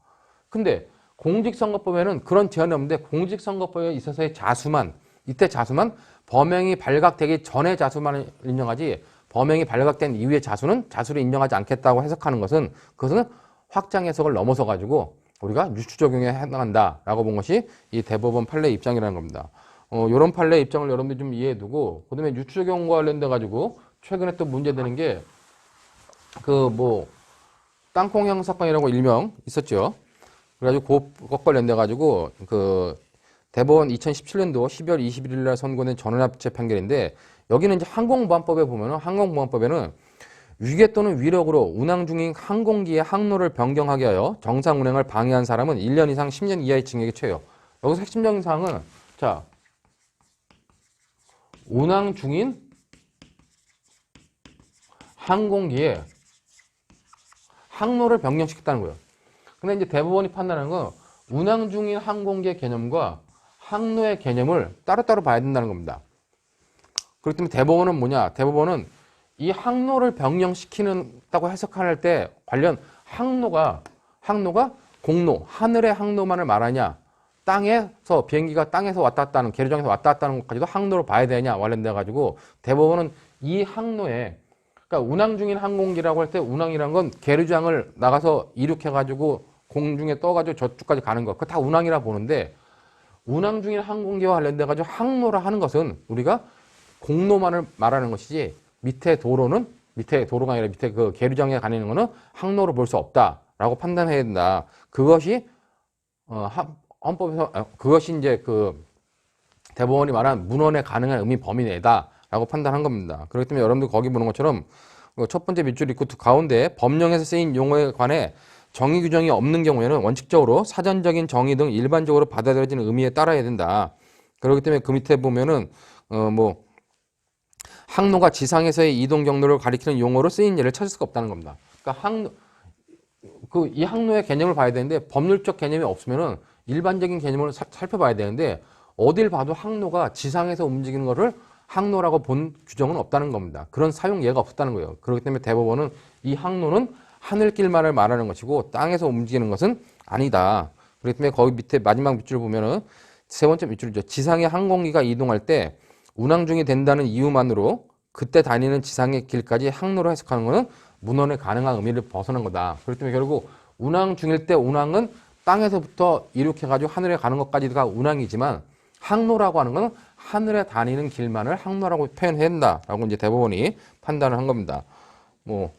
근데 공직선거법에는 그런 제한이 없는데 공직선거법에 있어서의 자수만, 이때 자수만 범행이 발각되기 전에 자수만 인정하지 범행이 발각된 이후의 자수는 자수를 인정하지 않겠다고 해석하는 것은 그것은 확장 해석을 넘어서 가지고 우리가 유추 적용에 해당한다라고 본 것이 이 대법원 판례 입장이라는 겁니다. 이런 판례 입장을 여러분들이 좀 이해해 두고 그다음에 유추 적용과 관련돼 가지고 최근에 또 문제되는 게 땅콩형 사건이라고 일명 있었죠. 그래가지고 그것 관련돼 가지고 대법원 2017년도 12월 21일 날 선고된 전원합체 판결인데 여기는 이제 항공보안법에 보면은 항공보안법에는 위계 또는 위력으로 운항 중인 항공기의 항로를 변경하게 하여 정상 운행을 방해한 사람은 1년 이상 10년 이하의 징역에 처해요. 여기서 핵심적인 사항은 자, 운항 중인 항공기의 항로를 변경시켰다는 거예요. 근데 이제 대법원이 판단하는 건 운항 중인 항공기의 개념과 항로의 개념을 따로따로 봐야 된다는 겁니다. 그렇기 때문에 대법원은 뭐냐? 대법원은 이 항로를 변경시키는다고 해석할 때 관련 항로가 공로, 하늘의 항로만을 말하냐? 땅에서 비행기가 땅에서 왔다 갔다 하는 계류장에서 왔다 갔다 하는 것까지도 항로로 봐야 되냐? 관련돼 가지고 대법원은 이 항로에 그러니까 운항 중인 항공기라고 할 때 운항이란 건 계류장을 나가서 이륙해 가지고 공중에 떠 가지고 저쪽까지 가는 거. 그거 다 운항이라 보는데 운항 중인 항공기와 관련돼 가지고 항로라 하는 것은 우리가 공로만을 말하는 것이지 밑에 도로가 아니라 밑에 그 계류장에 가는 거는 항로로 볼 수 없다라고 판단해야 된다. 그것이 헌법에서 그것이 이제 대법원이 말한 문헌에 가능한 의미 범위 내다라고 판단한 겁니다. 그렇기 때문에 여러분들 거기 보는 것처럼 첫 번째 밑줄 있고 가운데 법령에서 쓰인 용어에 관해 정의 규정이 없는 경우에는 원칙적으로 사전적인 정의 등 일반적으로 받아들여지는 의미에 따라야 된다. 그렇기 때문에 그 밑에 보면은 항로가 지상에서의 이동 경로를 가리키는 용어로 쓰인 예를 찾을 수가 없다는 겁니다. 그러니까 이 항로의 개념을 봐야 되는데 법률적 개념이 없으면은 일반적인 개념을 살펴봐야 되는데 어딜 봐도 항로가 지상에서 움직이는 것을 항로라고 본 규정은 없다는 겁니다. 그런 사용 예가 없었다는 거예요. 그렇기 때문에 대법원은 이 항로는 하늘길만을 말하는 것이고 땅에서 움직이는 것은 아니다. 그렇기 때문에 거기 밑에 마지막 밑줄을 보면은 세 번째 밑줄이죠. 지상의 항공기가 이동할 때 운항 중이 된다는 이유만으로 그때 다니는 지상의 길까지 항로로 해석하는 것은 문헌에 가능한 의미를 벗어난 거다. 그렇기 때문에 결국 운항 중일 때 운항은 땅에서부터 이륙해가지고 하늘에 가는 것까지가 운항이지만 항로라고 하는 건 하늘에 다니는 길만을 항로라고 표현해야 된다라고 이제 대법원이 판단을 한 겁니다. 뭐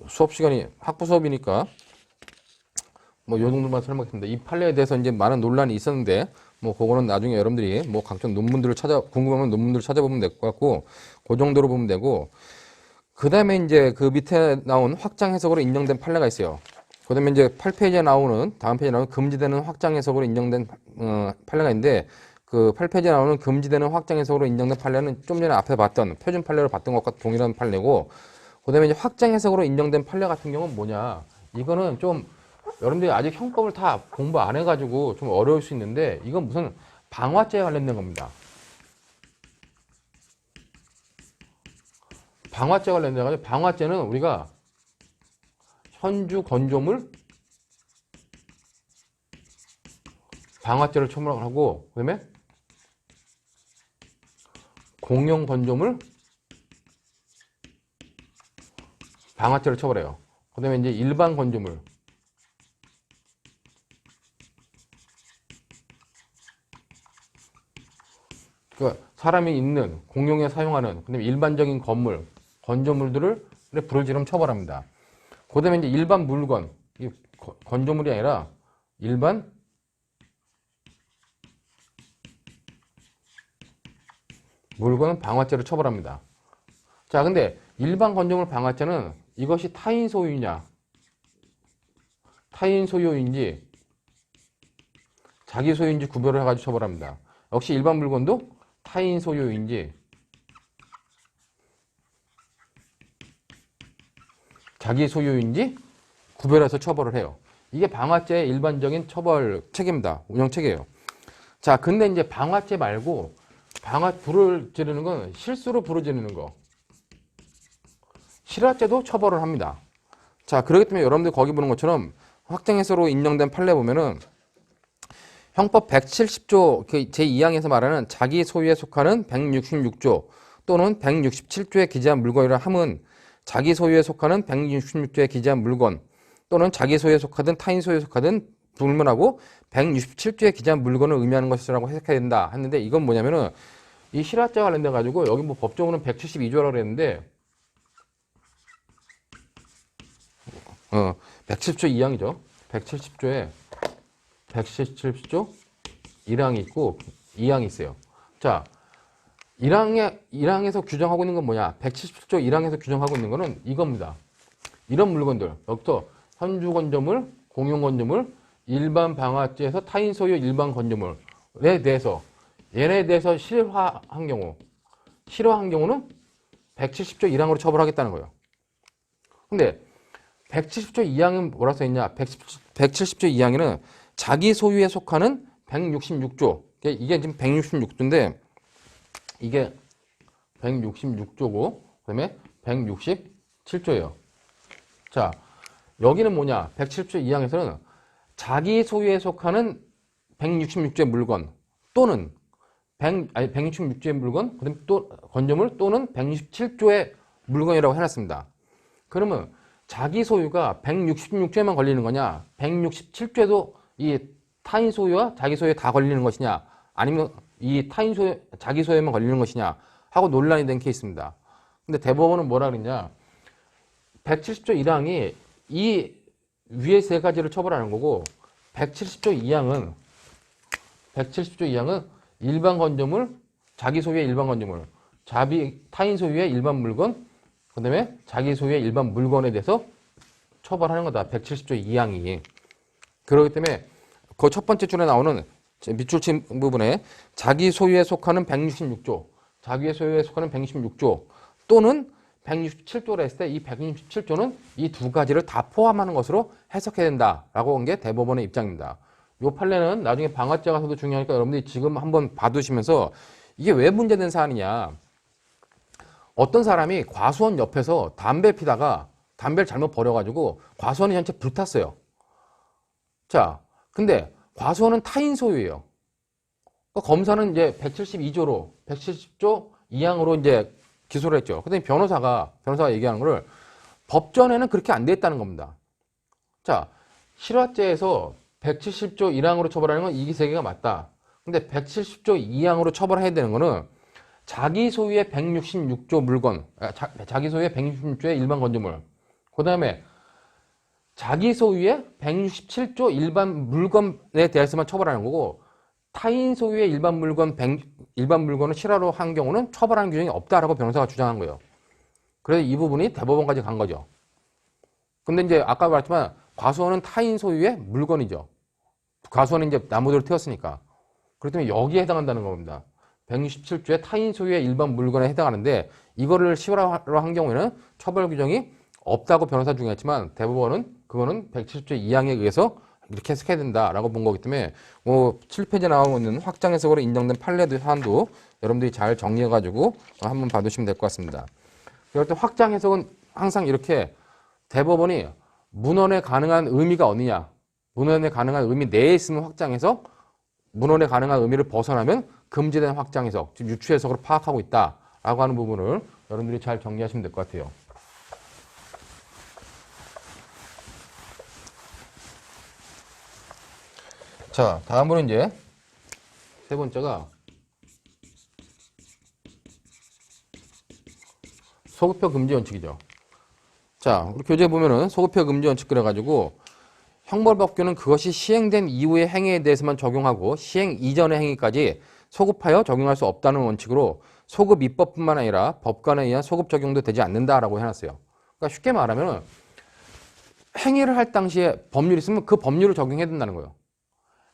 수업 시간이 학부 수업이니까 뭐 요 정도만 설명했습니다. 이 판례에 대해서 이제 많은 논란이 있었는데 뭐 그거는 나중에 여러분들이 뭐 각종 논문들을 궁금하면 논문들을 찾아보면 될 것 같고 그 정도로 보면 되고, 그 다음에 이제 그 밑에 나온 확장 해석으로 인정된 판례가 있어요. 그 다음에 이제 8페이지에 나오는, 다음 페이지에 나오는 금지되는 확장 해석으로 인정된 판례가 있는데, 그 8페이지에 나오는 금지되는 확장 해석으로 인정된 판례는 좀 전에 앞에 봤던 표준 판례로 봤던 것과 동일한 판례고, 그 다음에 이제 확장 해석으로 인정된 판례 같은 경우는 뭐냐, 이거는 좀 여러분들이 아직 형법을 다 공부 안 해가지고 좀 어려울 수 있는데, 이건 무슨 방화죄에 관련된 겁니다. 방화죄 관련돼가지고, 방화죄는 우리가 현주 건조물 방화죄를 처벌하고, 그 다음에 공용 건조물 방화죄를 처벌해요. 그 다음에 이제 일반 건조물, 그러니까 사람이 있는 공용에 사용하는, 그 다음에 일반적인 건물, 건조물들을 불을 지르면 처벌합니다. 그 다음에 이제 일반 물건, 이 건조물이 아니라 일반 물건은 방화죄로 처벌합니다. 자, 근데 일반 건조물 방화죄는 이것이 타인 소유냐, 타인 소유인지 자기 소유인지 구별을 해가지고 처벌합니다. 역시 일반 물건도 타인 소유인지 자기 소유인지 구별해서 처벌을 해요. 이게 방화죄의 일반적인 처벌 체계입니다. 운영 체계예요. 자, 근데 이제 방화죄 말고 불을 지르는 건 실수로 불을 지르는 거, 실화죄도 처벌을 합니다. 자, 그렇기 때문에 여러분들 거기 보는 것처럼 확정해서로 인정된 판례 보면은 형법 170조 제2항에서 말하는 자기 소유에 속하는 166조 또는 167조에 기재한 물건이라 함은 자기 소유에 속하는 166조에 기재한 물건 또는 자기 소유에 속하든 타인 소유에 속하든 불문하고 167조에 기재한 물건을 의미하는 것이라고 해석해야 된다 했는데, 이건 뭐냐면은 이 실화죄 관련돼 가지고 여기 뭐 법적으로는 172조라고 그랬는데 170조 2항이죠. 170조에 170조 1항이 있고 2항이 있어요. 자, 1항에서 규정하고 있는 건 뭐냐? 170조 1항에서 규정하고 있는 거는 이겁니다. 이런 물건들, 여기서 현주 건조물, 공용 건조물, 일반 방화죄에서 타인 소유 일반 건조물에 대해서, 얘네에 대해서 실화한 경우는 170조 1항으로 처벌하겠다는 거예요. 근데 170조 2항은 뭐라 써있냐? 170조 2항에는 자기 소유에 속하는 166조, 이게 지금 166조인데 이게 166조고 그 다음에 167조예요. 자, 여기는 뭐냐? 170조 2항에서는 자기 소유에 속하는 166조의 물건 또는 166조의 물건, 그 다음에 또 건조물 또는 167조의 물건이라고 해놨습니다. 그러면 자기 소유가 166조에만 걸리는 거냐, 167조에도 이 타인 소유와 자기 소유에 다 걸리는 것이냐, 아니면 이 타인 소유, 자기 소유에만 걸리는 것이냐 하고 논란이 된 케이스입니다. 근데 대법원은 뭐라 그랬냐, 170조 1항이 이 위에 세 가지를 처벌하는 거고, 170조 2항은 일반 건조물, 자기 소유의 일반 건조물, 타인 소유의 일반 물건, 그 다음에 자기 소유의 일반 물건에 대해서 처벌하는 거다. 170조 2항이. 그렇기 때문에 그 첫 번째 줄에 나오는 밑줄친 부분에 자기 소유에 속하는 166조, 자기의 소유에 속하는 166조 또는 167조라 했을 때 이 167조는 이 두 가지를 다 포함하는 것으로 해석해야 된다라고 한 게 대법원의 입장입니다. 이 판례는 나중에 방화죄 가서도 중요하니까 여러분들이 지금 한번 봐두시면서 이게 왜 문제된 사안이냐. 어떤 사람이 과수원 옆에서 담배 피다가 담배를 잘못 버려가지고 과수원이 전체 불탔어요. 자, 근데 과수원은 타인 소유예요. 그러니까 검사는 이제 170조 2항으로 이제 기소를 했죠. 그랬더니 변호사가 얘기하는 거를 법전에는 그렇게 안 돼 있다는 겁니다. 자, 실화죄에서 170조 1항으로 처벌하는 건 이기 세 개가 맞다. 근데 170조 2항으로 처벌해야 되는 거는 자기 소유의 166조 물건, 자기 소유의 166조의 일반 건조물, 그 다음에 자기 소유의 167조 일반 물건에 대해서만 처벌하는 거고, 타인 소유의 일반 물건을 실화로 한 경우는 처벌하는 규정이 없다라고 변호사가 주장한 거예요. 그래서 이 부분이 대법원까지 간 거죠. 근데 이제 아까 말했지만 과수원은 타인 소유의 물건이죠. 과수원은 이제 나무들을 태웠으니까. 그렇기 때문에 여기에 해당한다는 겁니다. 167조의 타인 소유의 일반 물건에 해당하는데 이거를 실화로 한 경우에는 처벌 규정이 없다고 변호사 중요했지만 대법원은 그거는 170조 2항에 의해서 이렇게 해석해야 된다라고 본 거기 때문에 7페이지에 나오고 있는 확장 해석으로 인정된 판례 사안도 여러분들이 잘 정리해가지고 한번 봐두시면 될 것 같습니다. 그럴 때 확장 해석은 항상 이렇게 대법원이 문헌에 가능한 의미가 어디냐, 문헌에 가능한 의미 내에 있으면 확장 해석, 문헌에 가능한 의미를 벗어나면 금지된 확장 해석, 즉 유추 해석으로 파악하고 있다라고 하는 부분을 여러분들이 잘 정리하시면 될 것 같아요. 자, 다음으로 이제 세 번째가 소급표 금지 원칙이죠. 자, 우리 교재에 보면은 소급표 금지 원칙 그래가지고 형벌법규는 그것이 시행된 이후의 행위에 대해서만 적용하고 시행 이전의 행위까지 소급하여 적용할 수 없다는 원칙으로 소급 입법뿐만 아니라 법관에 의한 소급 적용도 되지 않는다라고 해놨어요. 그러니까 쉽게 말하면 행위를 할 당시에 법률이 있으면 그 법률을 적용해야 된다는 거예요.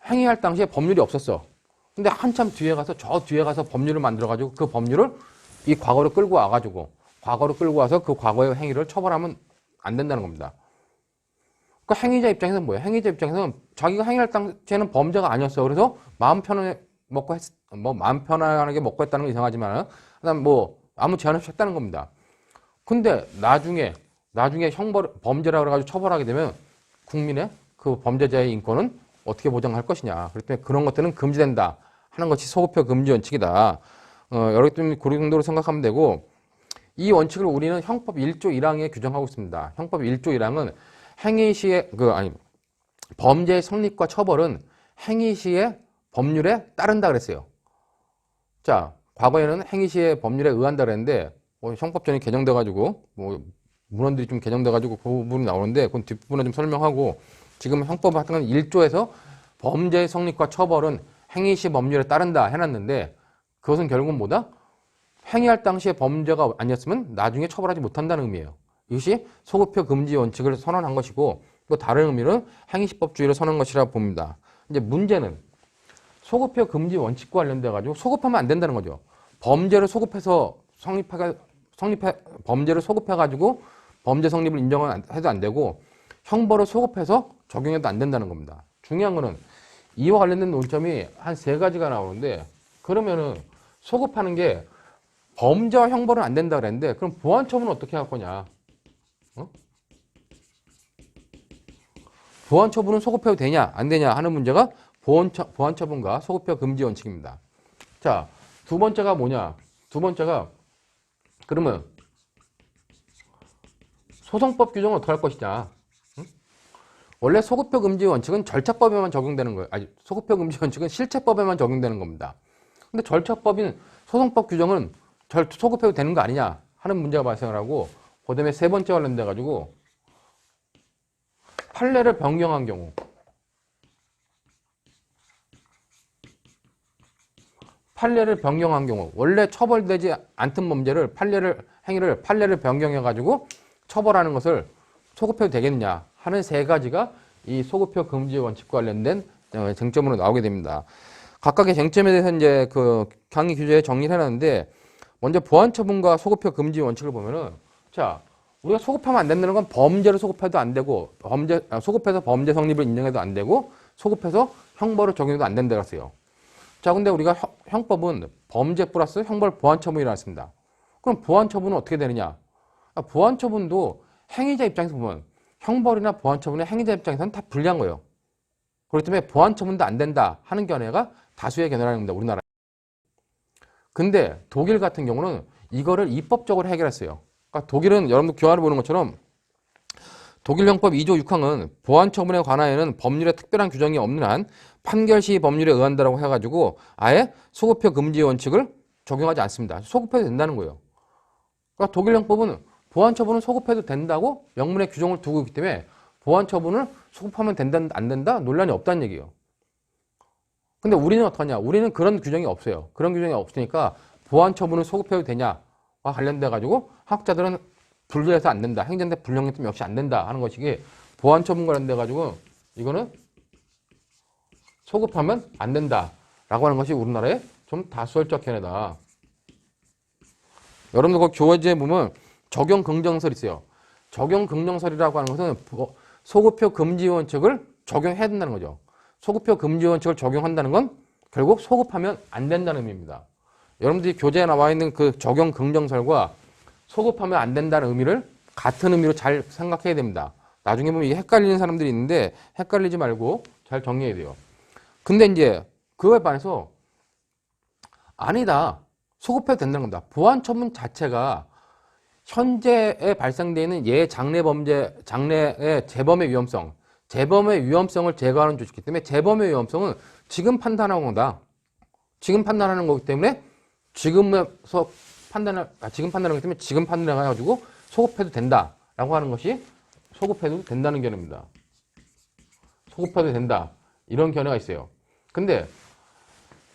행위할 당시에 법률이 없었어. 근데 한참 뒤에 가서 저 뒤에 가서 법률을 만들어가지고 그 법률을 이 과거로 끌고 와서 그 과거의 행위를 처벌하면 안 된다는 겁니다. 그 행위자 입장에서는 뭐예요? 행위자 입장에서는 자기가 행위할 당시에는 범죄가 아니었어. 그래서 마음 편하게 먹고 했다는 건 이상하지만 그다음 아무 제한 없이 했다는 겁니다. 근데 나중에 범죄라 그래가지고 처벌하게 되면 국민의 그 범죄자의 인권은 어떻게 보장할 것이냐. 그렇기 때문에 그런 것들은 금지된다 하는 것이 소급표 금지 원칙이다. 여러분들이 그 정도로 생각하면 되고, 이 원칙을 우리는 형법 1조 1항에 규정하고 있습니다. 형법 1조 1항은 행위 시에 범죄의 성립과 처벌은 행위 시의 법률에 따른다 그랬어요. 자, 과거에는 행위 시의 법률에 의한다 그랬는데 형법전이 개정돼가지고 문헌들이 좀 개정돼가지고 그 부분이 나오는데 그건 뒷부분에 좀 설명하고, 지금 형법 같은 건 1조에서 범죄의 성립과 처벌은 행위 시 법률에 따른다 해놨는데 그것은 결국은 뭐다? 행위할 당시에 범죄가 아니었으면 나중에 처벌하지 못한다는 의미예요. 이것이 소급표 금지 원칙을 선언한 것이고, 또 다른 의미는 행위시법주의를 선언한 것이라 봅니다. 이제 문제는 소급표 금지 원칙과 관련돼 가지고 소급하면 안 된다는 거죠. 범죄를 소급해서 범죄를 소급해 가지고 범죄 성립을 인정해도 안 되고 형벌을 소급해서 적용해도 안 된다는 겁니다. 중요한 거는 이와 관련된 논점이 한 3가지가 나오는데, 그러면은 소급하는 게 범죄와 형벌은 안 된다 그랬는데 그럼 보완처분은 어떻게 할 거냐? 보완처분은 소급해도 되냐 안 되냐 하는 문제가 보완처분과 소급표 금지 원칙입니다. 자, 두 번째가 뭐냐? 두 번째가 그러면 소송법 규정은 어떻게 할 것이냐? 원래 소급표 금지 원칙은 절차법에만 적용되는 거예요. 아니, 소급표 금지 원칙은 실체법에만 적용되는 겁니다. 근데 절차법인 소송법 규정은 소급해도 되는 거 아니냐 하는 문제가 발생을 하고, 그 다음에 세 번째 관련돼 가지고 판례를 변경한 경우, 원래 처벌되지 않던 범죄를 판례를 변경해 가지고 처벌하는 것을 소급해도 되겠느냐 하는 3가지가 이 소급표 금지 원칙과 관련된 쟁점으로 나오게 됩니다. 각각의 쟁점에 대해서 이제 그 강의 규제에 정리를 해놨는데, 먼저 보완처분과 소급표 금지 원칙을 보면은, 자, 우리가 소급하면 안 된다는 건 범죄를 소급해도 안 되고, 소급해서 범죄 성립을 인정해도 안 되고, 소급해서 형벌을 적용해도 안 된다 그랬어요. 자, 근데 우리가 형법은 범죄 플러스 형벌 보완처분이라고 했습니다. 그럼 보완처분은 어떻게 되느냐? 보완처분도 행위자 입장에서 보면 형벌이나 보완처분의 행위자 입장에서는 다 불리한 거예요. 그렇기 때문에 보완처분도 안 된다 하는 견해가 다수의 견해라는 겁니다, 우리나라. 근데 독일 같은 경우는 이거를 입법적으로 해결했어요. 그러니까 독일은 여러분들 교화를 보는 것처럼 독일 형법 2조 6항은 보안 처분에 관하여는 법률에 특별한 규정이 없는 한 판결 시 법률에 의한다라고 해가지고 아예 소급표 금지 원칙을 적용하지 않습니다. 소급해도 된다는 거예요. 그러니까 독일 형법은 보안 처분은 소급해도 된다고 명문에 규정을 두고 있기 때문에 보안 처분을 소급하면 된다 안 된다 논란이 없다는 얘기예요. 근데 우리는 어떡하냐? 우리는 그런 규정이 없어요. 그런 규정이 없으니까 보안 처분을 소급해도 되냐와 관련돼 가지고 학자들은 분류해서 안 된다. 행정대 불령령 때문에 역시 안 된다 하는 것이기 보안 처분 관련돼 가지고 이거는 소급하면 안 된다라고 하는 것이 우리나라의 좀 다수결적 견해다. 여러분들 그 교재에 보면 적용 긍정설이 있어요. 적용 긍정설이라고 하는 것은 소급표 금지 원칙을 적용해야 된다는 거죠. 소급표 금지 원칙을 적용한다는 건 결국 소급하면 안 된다는 의미입니다. 여러분들이 교재에 나와 있는 그 적용 긍정설과 소급하면 안 된다는 의미를 같은 의미로 잘 생각해야 됩니다. 나중에 보면 이게 헷갈리는 사람들이 있는데 헷갈리지 말고 잘 정리해야 돼요. 근데 이제 그거에 반해서 아니다. 소급해도 된다는 겁니다. 보안 처분 자체가 현재에 발생되어 있는 장래의 재범의 위험성을 제거하는 조치이기 때문에 재범의 위험성은 지금 판단하는 거다. 지금 판단하는 거기 때문에 지금 판단하는 거기 때문에 지금 판단해가지고 소급해도 된다라고 하는 것이 소급해도 된다는 견해입니다. 소급해도 된다. 이런 견해가 있어요. 근데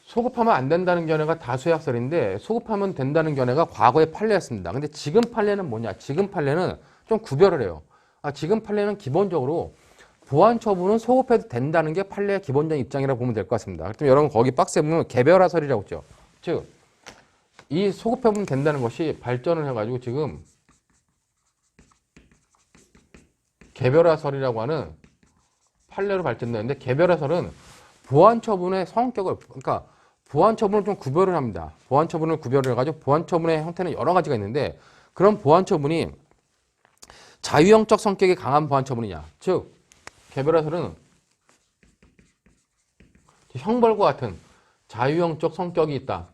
소급하면 안 된다는 견해가 다수의 학설인데 소급하면 된다는 견해가 과거의 판례였습니다. 근데 지금 판례는 뭐냐? 지금 판례는 좀 구별을 해요. 지금 판례는 기본적으로 보안 처분은 소급해도 된다는 게 판례의 기본적인 입장이라고 보면 될 것 같습니다. 그렇다면 여러분 거기 박스에 보면 개별화설이라고 있죠. 즉, 이 소급해보면 된다는 것이 발전을 해가지고 지금 개별화설이라고 하는 판례로 발전되는데 개별화설은 보안 처분의 성격을 그러니까 보안 처분을 좀 구별을 합니다. 보안 처분을 구별을 해가지고 보안 처분의 형태는 여러 가지가 있는데 그런 보안 처분이 자유형적 성격이 강한 보안 처분이냐. 즉 개별화설은 형벌과 같은 자유형적 성격이 있다.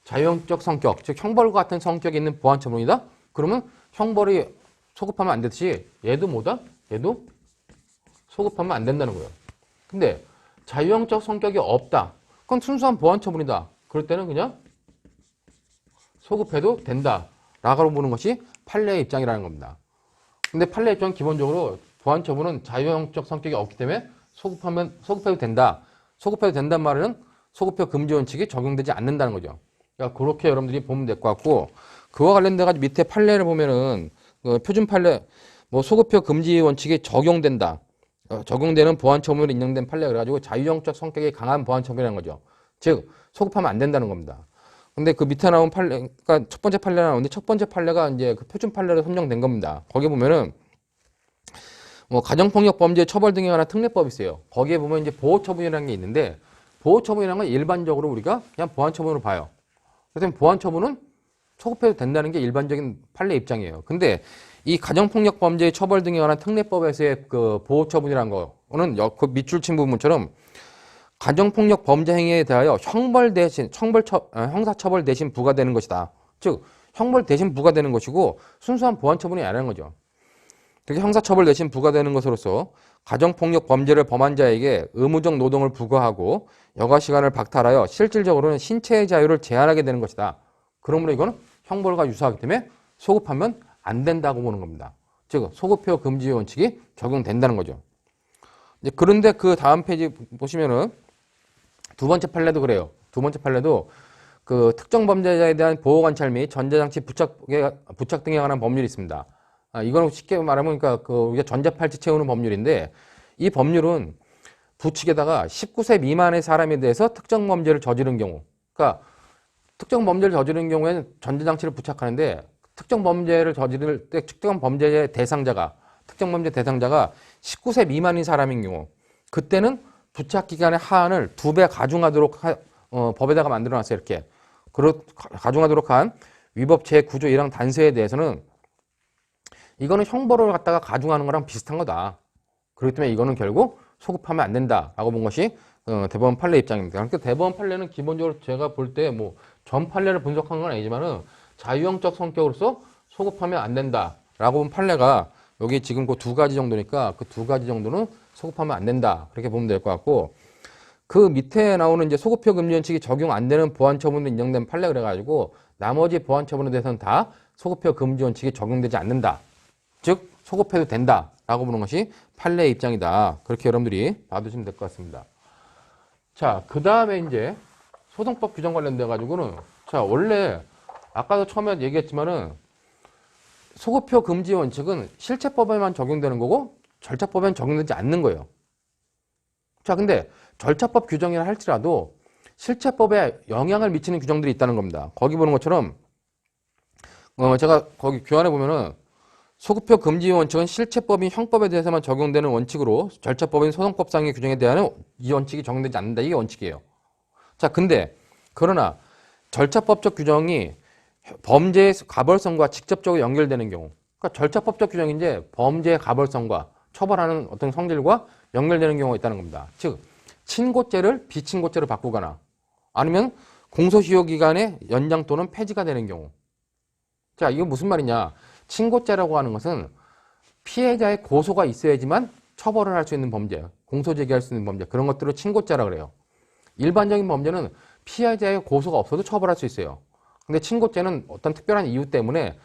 자유형적 성격, 즉 형벌과 같은 성격이 있는 보안 처분이다. 그러면 형벌이 소급하면 안 되듯이 얘도 뭐다? 얘도 소급하면 안 된다는 거예요. 근데 자유형적 성격이 없다. 그건 순수한 보안 처분이다. 그럴 때는 그냥 소급해도 된다. 라고 보는 것이 판례의 입장이라는 겁니다. 근데 판례 입장은 기본적으로 보안 처분은 자유형적 성격이 없기 때문에 소급해도 된다. 소급해도 된다는 말은 소급표 금지 원칙이 적용되지 않는다는 거죠. 그러니까 그렇게 여러분들이 보면 될 것 같고 그와 관련돼 가지고 밑에 판례를 보면은 그 표준 판례 뭐 소급표 금지 원칙이 적용된다. 적용되는 보안 처분으로 인정된 판례 그래가지고 자유형적 성격이 강한 보안 처분이라는 거죠. 즉 소급하면 안 된다는 겁니다. 근데 그 밑에 나온 판례, 그러니까 첫 번째 판례가 나오는데 첫 번째 판례가 이제 그 표준 판례로 선정된 겁니다. 거기 보면은 뭐 가정폭력 범죄 처벌 등에 관한 특례법이 있어요. 거기에 보면 이제 보호처분이라는 게 있는데 보호처분이라는 건 일반적으로 우리가 그냥 보안처분으로 봐요. 그래서 보안처분은 소급해도 된다는 게 일반적인 판례 입장이에요. 근데 이 가정폭력 범죄 처벌 등에 관한 특례법에서의 그 보호처분이라는 거는 그 밑줄 친 부분처럼 가정폭력 범죄 행위에 대하여 형사처벌 대신 부과되는 것이다. 즉 형벌 대신 부과되는 것이고 순수한 보안처분이 아니라는 거죠. 그렇게 형사처벌 대신 부과되는 것으로서 가정폭력 범죄를 범한 자에게 의무적 노동을 부과하고 여가시간을 박탈하여 실질적으로는 신체의 자유를 제한하게 되는 것이다. 그러므로 이거는 형벌과 유사하기 때문에 소급하면 안 된다고 보는 겁니다. 즉 소급표 금지 원칙이 적용된다는 거죠. 이제 그런데 그 다음 페이지 보시면은 두 번째 판례도 그래요. 두 번째 판례도 그 특정 범죄자에 대한 보호 관찰 및 전자장치 부착 등에 관한 법률이 있습니다. 이거는 쉽게 말하면 그러니까 그 우리가 전자팔찌 채우는 법률인데 이 법률은 부칙에다가 19세 미만의 사람에 대해서 특정 범죄를 저지른 경우, 그러니까 특정 범죄를 저지른 경우에는 전자장치를 부착하는데 특정 범죄를 저지를 때 특정 범죄의 대상자가 19세 미만인 사람인 경우 그때는 부착 기간의 하한을 2배 가중하도록 법에다가 만들어놨어요. 이렇게 가중하도록 한 위법 제9조 1항 단서에 대해서는 이거는 형벌을 갖다가 가중하는 거랑 비슷한 거다. 그렇기 때문에 이거는 결국 소급하면 안 된다라고 본 것이 대법원 판례 입장입니다. 그러니까 대법원 판례는 기본적으로 제가 볼 때 뭐 전 판례를 분석한 건 아니지만은 자유형적 성격으로서 소급하면 안 된다라고 본 판례가 여기 지금 그 두 가지 정도니까 그 두 가지 정도는 소급하면 안 된다. 그렇게 보면 될 것 같고, 그 밑에 나오는 이제 소급표 금지 원칙이 적용 안 되는 보안 처분도 인정된 판례 그래가지고 나머지 보안 처분에 대해서는 다 소급표 금지 원칙이 적용되지 않는다. 즉 소급해도 된다라고 보는 것이 판례의 입장이다. 그렇게 여러분들이 봐두시면 될 것 같습니다. 자, 그 다음에 이제 소송법 규정 관련돼 가지고는 자 원래 아까도 처음에 얘기했지만은 소급표 금지 원칙은 실체법에만 적용되는 거고 절차법에는 적용되지 않는 거예요. 자, 근데 절차법 규정이라 할지라도 실체법에 영향을 미치는 규정들이 있다는 겁니다. 거기 보는 것처럼 제가 거기 교환해 보면은 소급표 금지 원칙은 실체법인 형법에 대해서만 적용되는 원칙으로 절차법인 소송법상의 규정에 대한 이 원칙이 적용되지 않는다. 이게 원칙이에요. 자, 근데 그러나 절차법적 규정이 범죄의 가벌성과 직접적으로 연결되는 경우, 그러니까 절차법적 규정이 이제 범죄의 가벌성과 처벌하는 어떤 성질과 연결되는 경우가 있다는 겁니다. 즉, 친고죄를 비친고죄로 바꾸거나 아니면 공소시효 기간의 연장 또는 폐지가 되는 경우. 자, 이건 무슨 말이냐? 친고죄라고 하는 것은 피해자의 고소가 있어야지만 처벌을 할 수 있는 범죄, 공소제기할 수 있는 범죄, 그런 것들을 친고죄라고 그래요. 일반적인 범죄는 피해자의 고소가 없어도 처벌할 수 있어요. 근데 친고죄는 어떤 특별한 이유 때문에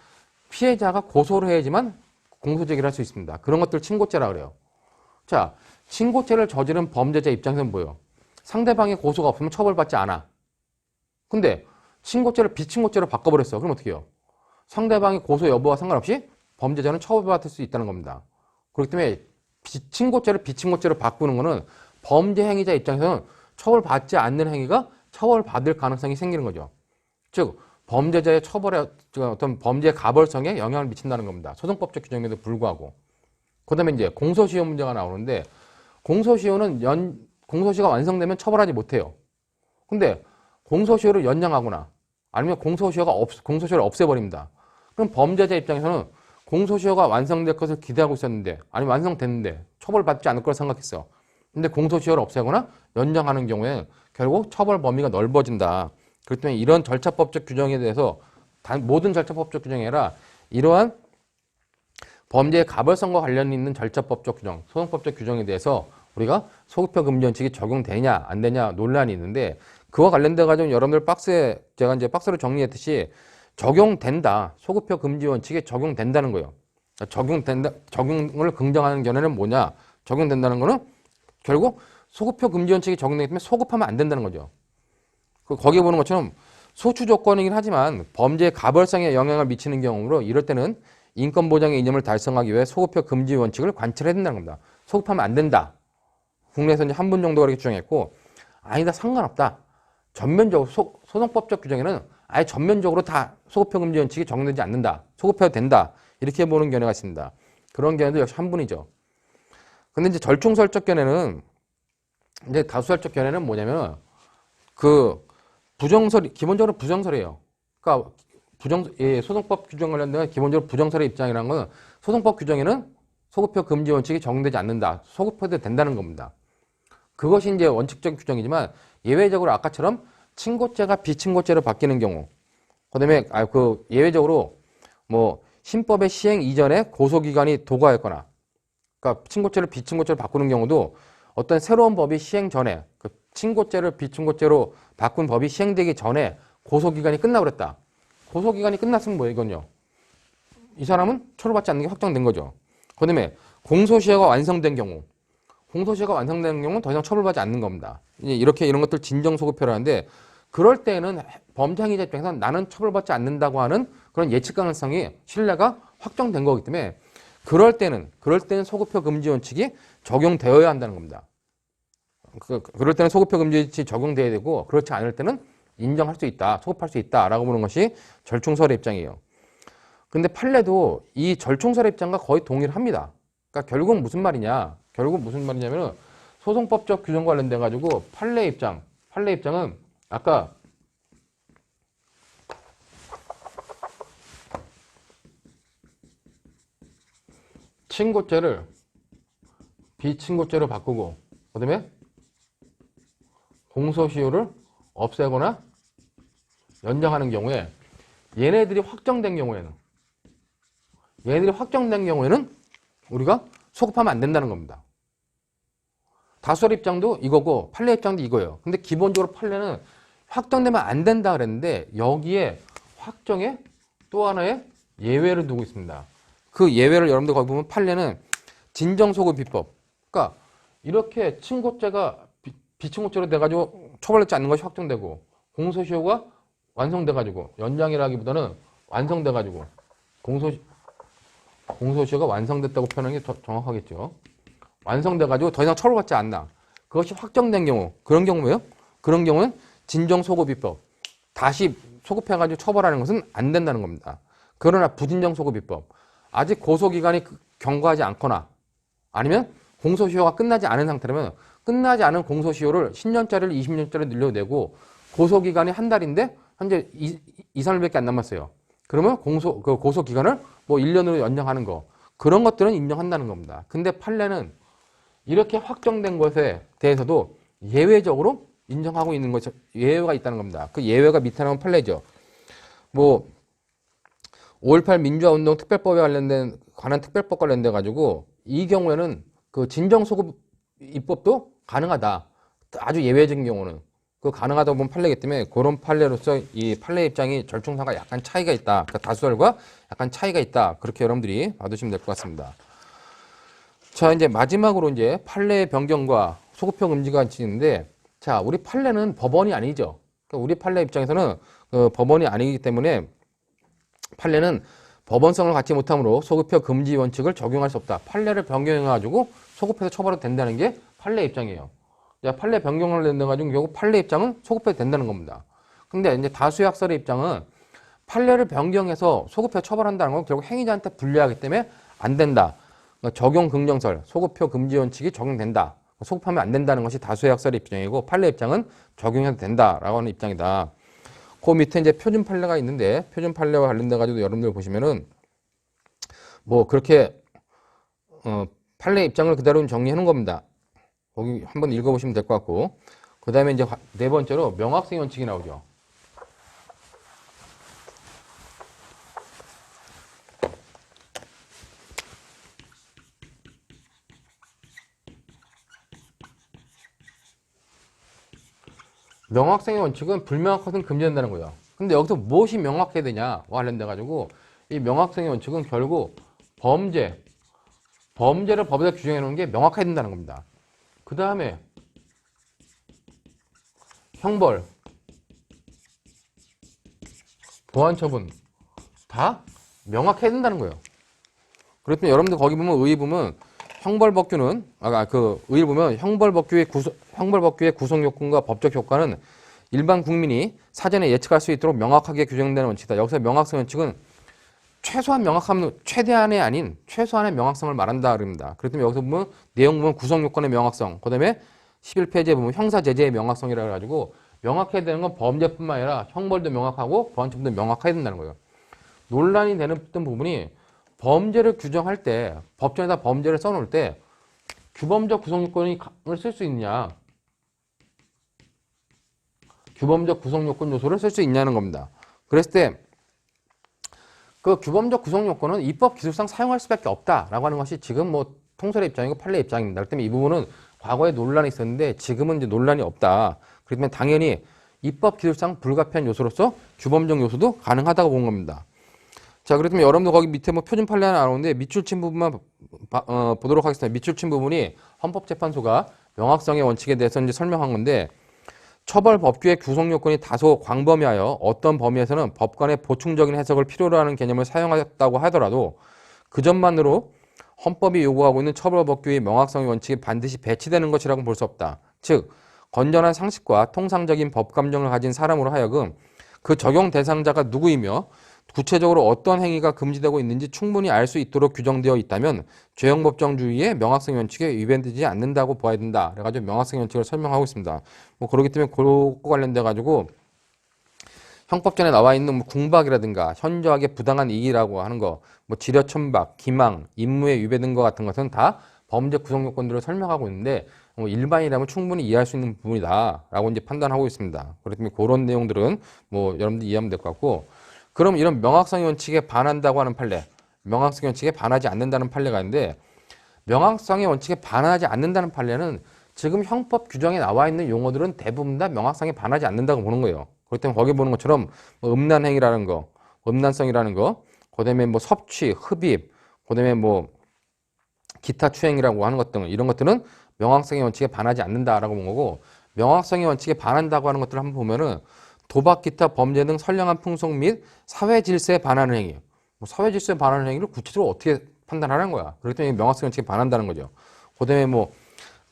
피해자가 고소를 해야지만 공소제기를 할 수 있습니다. 그런 것들 친고죄라고 그래요. 자, 친고죄를 저지른 범죄자 입장에서는 뭐예요? 상대방의 고소가 없으면 처벌받지 않아. 근데 친고죄를 비친고죄로 바꿔버렸어. 그럼 어떻게 해요? 상대방의 고소 여부와 상관없이 범죄자는 처벌받을 수 있다는 겁니다. 그렇기 때문에 친고죄를 비친고죄로 바꾸는 거는 범죄 행위자 입장에서는 처벌받지 않는 행위가 처벌받을 가능성이 생기는 거죠. 즉 범죄자의 처벌에 어떤 범죄 가벌성에 영향을 미친다는 겁니다. 소송법적 규정에도 불구하고. 그다음에 이제 공소시효 문제가 나오는데 공소시효는 공소시효가 완성되면 처벌하지 못해요. 근데 공소시효를 연장하거나 아니면 공소시효를 없애버립니다. 그럼 범죄자 입장에서는 공소시효가 완성될 것을 기대하고 있었는데 아니면 완성됐는데 처벌받지 않을 걸 생각했어. 근데 공소시효를 없애거나 연장하는 경우에 결국 처벌 범위가 넓어진다. 그렇기 때문에 이런 절차법적 규정에 대해서 모든 절차법적 규정이 아니라 이러한 범죄의 가벌성과 관련 있는 절차법적 규정, 소송법적 규정에 대해서 우리가 소급표 금지 원칙이 적용되냐 안 되냐 논란이 있는데 그와 관련돼 가지고 여러분들 박스에 제가 이제 박스로 정리했듯이 적용된다. 소급표 금지 원칙이 적용된다는 거예요. 적용을 긍정하는 견해는 뭐냐? 적용된다는 거는 결국 소급표 금지 원칙이 적용되기 때문에 소급하면 안 된다는 거죠. 거기에 보는 것처럼 소추 조건이긴 하지만 범죄의 가벌성에 영향을 미치는 경우로 이럴 때는 인권보장의 이념을 달성하기 위해 소급표 금지 원칙을 관철해야 된다는 겁니다. 소급하면 안 된다. 국내에서 이제 한 분 정도가 그렇게 주장했고 아니다 상관없다. 전면적으로 소송법적 규정에는 아예 전면적으로 다 소급표 금지 원칙이 적용되지 않는다. 소급해도 된다. 이렇게 보는 견해가 있습니다. 그런 견해도 역시 한 분이죠. 근데 이제 절충설적 견해는 이제 다수설적 견해는 뭐냐면 그 기본적으로 부정설이에요. 그러니까 소송법 규정 관련된 기본적으로 부정설의 입장이라는 건 소송법 규정에는 소급표 금지 원칙이 적용되지 않는다. 소급해도 된다는 겁니다. 그것이 이제 원칙적 규정이지만 예외적으로 아까처럼 친고죄가 비친고죄로 바뀌는 경우, 그다음에 예외적으로 뭐 신법의 시행 이전에 고소기간이 도과했거나, 그러니까 친고죄를 비친고죄로 바꾸는 경우도 어떤 새로운 법이 시행 전에 친고죄를 비친고죄로 바꾼 법이 시행되기 전에 고소기간이 끝나버렸다. 고소기간이 끝났으면 뭐예요, 이건요? 이 사람은 처벌받지 않는 게 확정된 거죠. 그다음에 공소시효가 완성된 경우, 공소시효가 완성된 경우는 더 이상 처벌받지 않는 겁니다. 이런 것들 진정소급표를 하는데 그럴 때는 범죄 행위자 입장에서는 나는 처벌받지 않는다고 하는 그런 예측 가능성이 신뢰가 확정된 거기 때문에 그럴 때는 소급표 금지 원칙이 적용되어야 한다는 겁니다. 그럴 때는 소급표 금지 원칙이 적용돼야 되고 그렇지 않을 때는 인정할 수 있다, 소급할 수 있다라고 보는 것이 절충설의 입장이에요. 근데 판례도 이 절충설의 입장과 거의 동일합니다. 그러니까 결국 무슨 말이냐면 소송법적 규정 관련돼 가지고 판례 입장은 아까 친고죄를 비친고죄로 바꾸고 그다음에 공소시효를 없애거나 연장하는 경우에 얘네들이 확정된 경우에는 우리가 소급하면 안 된다는 겁니다. 다수결 입장도 이거고 판례 입장도 이거예요. 근데 기본적으로 판례는 확정되면 안 된다 그랬는데 여기에 확정에 또 하나의 예외를 두고 있습니다. 그 예외를 여러분들 거기 보면 판례는 진정소급 비법. 그러니까 이렇게 친고죄가 비친고죄로 돼가지고 처벌받지 않는 것이 확정되고 공소시효가 완성돼가지고 연장이라기보다는 완성돼가지고 공소시효가 완성됐다고 표현하는 게 더 정확하겠죠. 완성돼가지고 더 이상 처벌받지 않나. 그것이 확정된 경우, 그런 경우예요. 그런 경우는 진정소급입법. 다시 소급해가지고 처벌하는 것은 안 된다는 겁니다. 그러나 부진정소급입법. 아직 고소기간이 경과하지 않거나 아니면 공소시효가 끝나지 않은 상태라면 끝나지 않은 공소시효를 10년짜리를 20년짜리 늘려내고 고소기간이 한 달인데 현재 2, 3일밖에 안 남았어요. 그러면 고소기간을 뭐 1년으로 연장하는 거. 그런 것들은 인정한다는 겁니다. 근데 판례는 이렇게 확정된 것에 대해서도 예외적으로 인정하고 있는 것이 예외가 있다는 겁니다. 그 예외가 밑에 나온 판례죠. 뭐 5.18 민주화운동 특별법에 관한 특별법 관련돼 가지고 이 경우에는 그 진정소급 입법도 가능하다. 아주 예외적인 경우는 그 가능하다고 보면 판례이기 때문에 그런 판례로서 이 판례 입장이 절충사가 약간 차이가 있다. 그러니까 다수결과 약간 차이가 있다. 그렇게 여러분들이 봐두시면 될 것 같습니다. 자, 이제 마지막으로 이제 판례 변경과 소급형 금지가 있는데, 자, 우리 판례는 법원이 아니죠. 그러니까 우리 판례 입장에서는 법원이 아니기 때문에 판례는 법원성을 갖지 못하므로 소급형 금지 원칙을 적용할 수 없다. 판례를 변경해가지고 소급해서 처벌해도 된다는 게 판례 입장이에요. 자, 판례 변경을 낸다가지고 결국 판례 입장은 소급해도 된다는 겁니다. 근데 이제 다수의 학설의 입장은 판례를 변경해서 소급해서 처벌한다는 건 결국 행위자한테 불리하기 때문에 안 된다. 그러니까 적용 긍정설, 소급표 금지 원칙이 적용된다. 소급하면 안 된다는 것이 다수의 학설의 입장이고 판례 입장은 적용해도 된다라고 하는 입장이다. 그 밑에 이제 표준 판례가 있는데 표준 판례와 관련돼 가지고 여러분들 보시면은 뭐 그렇게 판례 입장을 그대로 정리하는 겁니다. 거기 한번 읽어보시면 될 것 같고 그 다음에 이제 네 번째로 명확성의 원칙이 나오죠. 명확성의 원칙은 불명확한 것은 금지된다는 거예요. 근데 여기서 무엇이 명확해야 되냐와 관련돼 가지고 이 명확성의 원칙은 결국 범죄를 법에서 규정해 놓은 게 명확해야 된다는 겁니다. 그 다음에 형벌, 보완처분 다 명확해야 된다는 거예요. 그렇다면 여러분들 거기 보면 의의 보면 형벌법규는 의의 보면 형벌법규의 구성 요건과 법적 효과는 일반 국민이 사전에 예측할 수 있도록 명확하게 규정되는 원칙이다. 여기서 명확성 원칙은 최소한 명확함, 최대한의 아닌 최소한의 명확성을 말한다 그럽니다. 그렇다면 여기서 보면 내용 보면 구성 요건의 명확성, 그다음에 11페이지에 보면 형사 제재의 명확성이라 해가지고 명확해야 되는 건 범죄뿐만 아니라 형벌도 명확하고 보완처분도 명확해야 된다는 거예요. 논란이 되는 부분이 범죄를 규정할 때 법정에다 범죄를 써놓을 때 규범적 구성 요건을 쓸 수 있느냐, 규범적 구성 요건 요소를 쓸 수 있냐는 겁니다. 그랬을 때 그 규범적 구성 요건은 입법 기술상 사용할 수밖에 없다라고 하는 것이 지금 뭐 통설의 입장이고 판례 입장입니다. 그렇기 때문에 이 부분은 과거에 논란이 있었는데 지금은 이제 논란이 없다. 그렇다면 당연히 입법 기술상 불가피한 요소로서 규범적 요소도 가능하다고 본 겁니다. 자, 그렇다면 여러분도 거기 밑에 뭐 표준 판례 하나 나오는데 밑줄친 부분만 보도록 하겠습니다. 밑줄친 부분이 헌법재판소가 명확성의 원칙에 대해서 이제 설명한 건데 처벌 법규의 구성 요건이 다소 광범위하여 어떤 범위에서는 법관의 보충적인 해석을 필요로 하는 개념을 사용하였다고 하더라도 그 점만으로 헌법이 요구하고 있는 처벌 법규의 명확성의 원칙이 반드시 배치되는 것이라고 볼 수 없다. 즉, 건전한 상식과 통상적인 법 감정을 가진 사람으로 하여금 그 적용 대상자가 누구이며 구체적으로 어떤 행위가 금지되고 있는지 충분히 알 수 있도록 규정되어 있다면 죄형법정주의의 명확성 원칙에 위반되지 않는다고 봐야 된다. 그래가지고 명확성 원칙을 설명하고 있습니다. 뭐 그렇기 때문에 그거 관련돼 가지고 형법전에 나와 있는 뭐 궁박이라든가 현저하게 부당한 이익이라고 하는 거, 뭐 지려천박, 기망, 임무의 위배 등과 같은 것은 다 범죄 구성 요건들을 설명하고 있는데 뭐 일반이라면 충분히 이해할 수 있는 부분이다라고 이제 판단하고 있습니다. 그렇기 때문에 그런 내용들은 뭐 여러분들 이해하면 될 것 같고. 그럼 이런 명확성의 원칙에 반한다고 하는 판례, 명확성의 원칙에 반하지 않는다는 판례가 있는데 명확성의 원칙에 반하지 않는다는 판례는 지금 형법 규정에 나와 있는 용어들은 대부분 다 명확성에 반하지 않는다고 보는 거예요. 그렇기 때문에 거기 보는 것처럼 뭐 음란행위라는 거, 음란성이라는 거, 그다음에 뭐 섭취, 흡입, 그다음에 뭐 기타 추행이라고 하는 것 등 이런 것들은 명확성의 원칙에 반하지 않는다라고 본 거고, 명확성의 원칙에 반한다고 하는 것들을 한번 보면은 도박, 기타, 범죄 등 선량한 풍속 및 사회 질서에 반하는 행위. 뭐 사회 질서에 반하는 행위를 구체적으로 어떻게 판단하는 거야. 그렇기 때문에 명확성의 원칙에 반한다는 거죠. 그다음에 뭐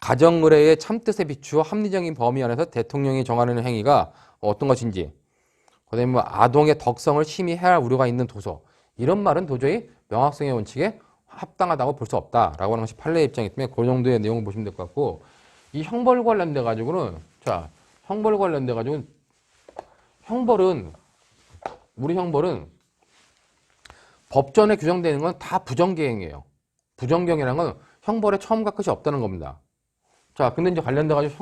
가정 의뢰의 참뜻에 비추어 합리적인 범위 안에서 대통령이 정하는 행위가 어떤 것인지, 그다음에 뭐 아동의 덕성을 심히 해할 우려가 있는 도서, 이런 말은 도저히 명확성의 원칙에 합당하다고 볼 수 없다라고 하는 것이 판례 입장이기 때문에 그 정도의 내용을 보시면 될 것 같고, 이 형벌 관련돼 가지고는, 자, 형벌 관련돼 가지고 형벌은, 우리 형벌은 법전에 규정되는 건 다 부정계행이에요. 부정경이라는 건 형벌에 처음과 끝이 없다는 겁니다. 자, 근데 이제 관련돼 가지고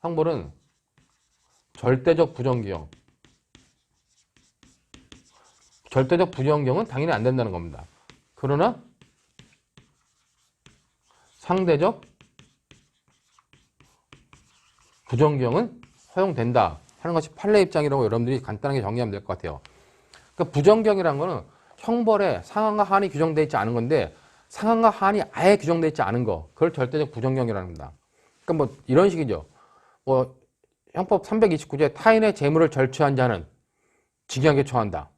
형벌은 절대적 부정경, 절대적 부정경은 당연히 안 된다는 겁니다. 그러나 상대적 부정경은 허용된다 하는 것이 판례 입장이라고 여러분들이 간단하게 정리하면 될 것 같아요. 그러니까 부정경이라는 거는 형벌에 상한과 하한이 규정되어 있지 않은 건데, 상한과 하한이 아예 규정되어 있지 않은 거, 그걸 절대적 부정경이라는 겁니다. 그러니까 뭐 이런 식이죠. 뭐 형법 329조에 타인의 재물을 절취한 자는 징역에 처한다.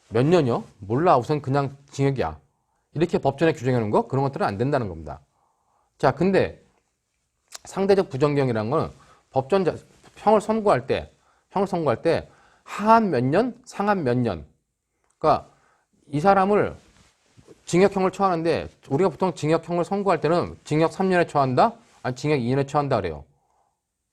몇 년이요? 몰라. 우선 그냥 징역이야. 이렇게 법전에 규정해 놓은 거, 그런 것들은 안 된다는 겁니다. 자, 근데 상대적 부정경이라는 거는 법전 형을 선고할 때 하한 몇 년, 상한 몇 년. 그러니까 이 사람을 징역형을 처하는데, 우리가 보통 징역형을 선고할 때는 징역 3년에 처한다, 아니 징역 2년에 처한다 그래요.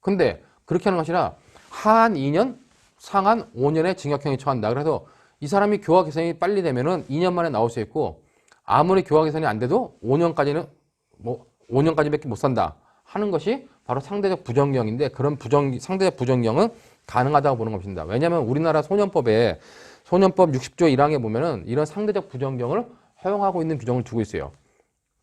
근데 그렇게 하는 것이 아니라 하한 2년, 상한 5년에 징역형이 처한다. 그래서 이 사람이 교화 개선이 빨리 되면은 2년 만에 나올 수 있고, 아무리 교화 개선이 안 돼도 5년까지는 뭐 5년까지밖에 못 산다 하는 것이 바로 상대적 부정경인데, 그런 상대적 부정경은 가능하다고 보는 것입니다. 왜냐하면 우리나라 소년법에 소년법 60조 1항에 보면은 이런 상대적 부정경을 허용하고 있는 규정을 두고 있어요.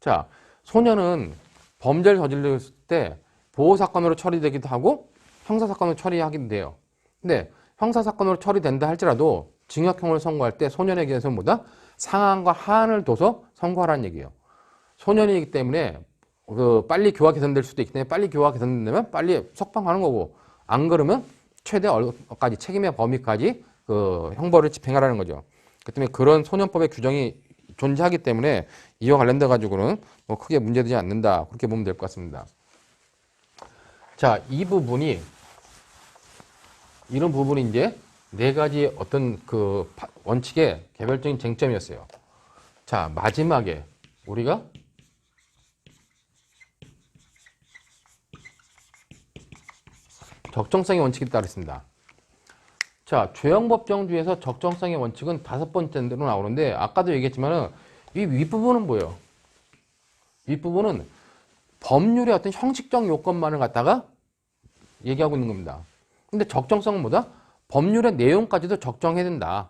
자, 소년은 범죄를 저질렀을 때 보호사건으로 처리되기도 하고 형사사건으로 처리하기도 돼요. 근데 형사사건으로 처리된다 할지라도 징역형을 선고할 때 소년에 대해서는 뭐다? 상한과 하한을 둬서 선고하라는 얘기예요. 소년이기 때문에 빨리 교화 개선될 수도 있기 때문에 빨리 교화 개선되면 빨리 석방하는 거고, 안 그러면 최대 얼마까지, 책임의 범위까지 형벌을 집행하라는 거죠. 그 때문에 그런 소년법의 규정이 존재하기 때문에 이와 관련돼 가지고는 뭐 크게 문제되지 않는다, 그렇게 보면 될 것 같습니다. 자, 이런 부분이 이제 네 가지 어떤 그 원칙의 개별적인 쟁점이었어요. 자, 마지막에 우리가 적정성의 원칙이 따르겠습니다. 자, 죄형법정주에서 적정성의 원칙은 5번째로 나오는데, 아까도 얘기했지만은 이 윗부분은 뭐예요? 윗부분은 법률의 어떤 형식적 요건만을 갖다가 얘기하고 있는 겁니다. 근데 적정성은 뭐다? 법률의 내용까지도 적정해야 된다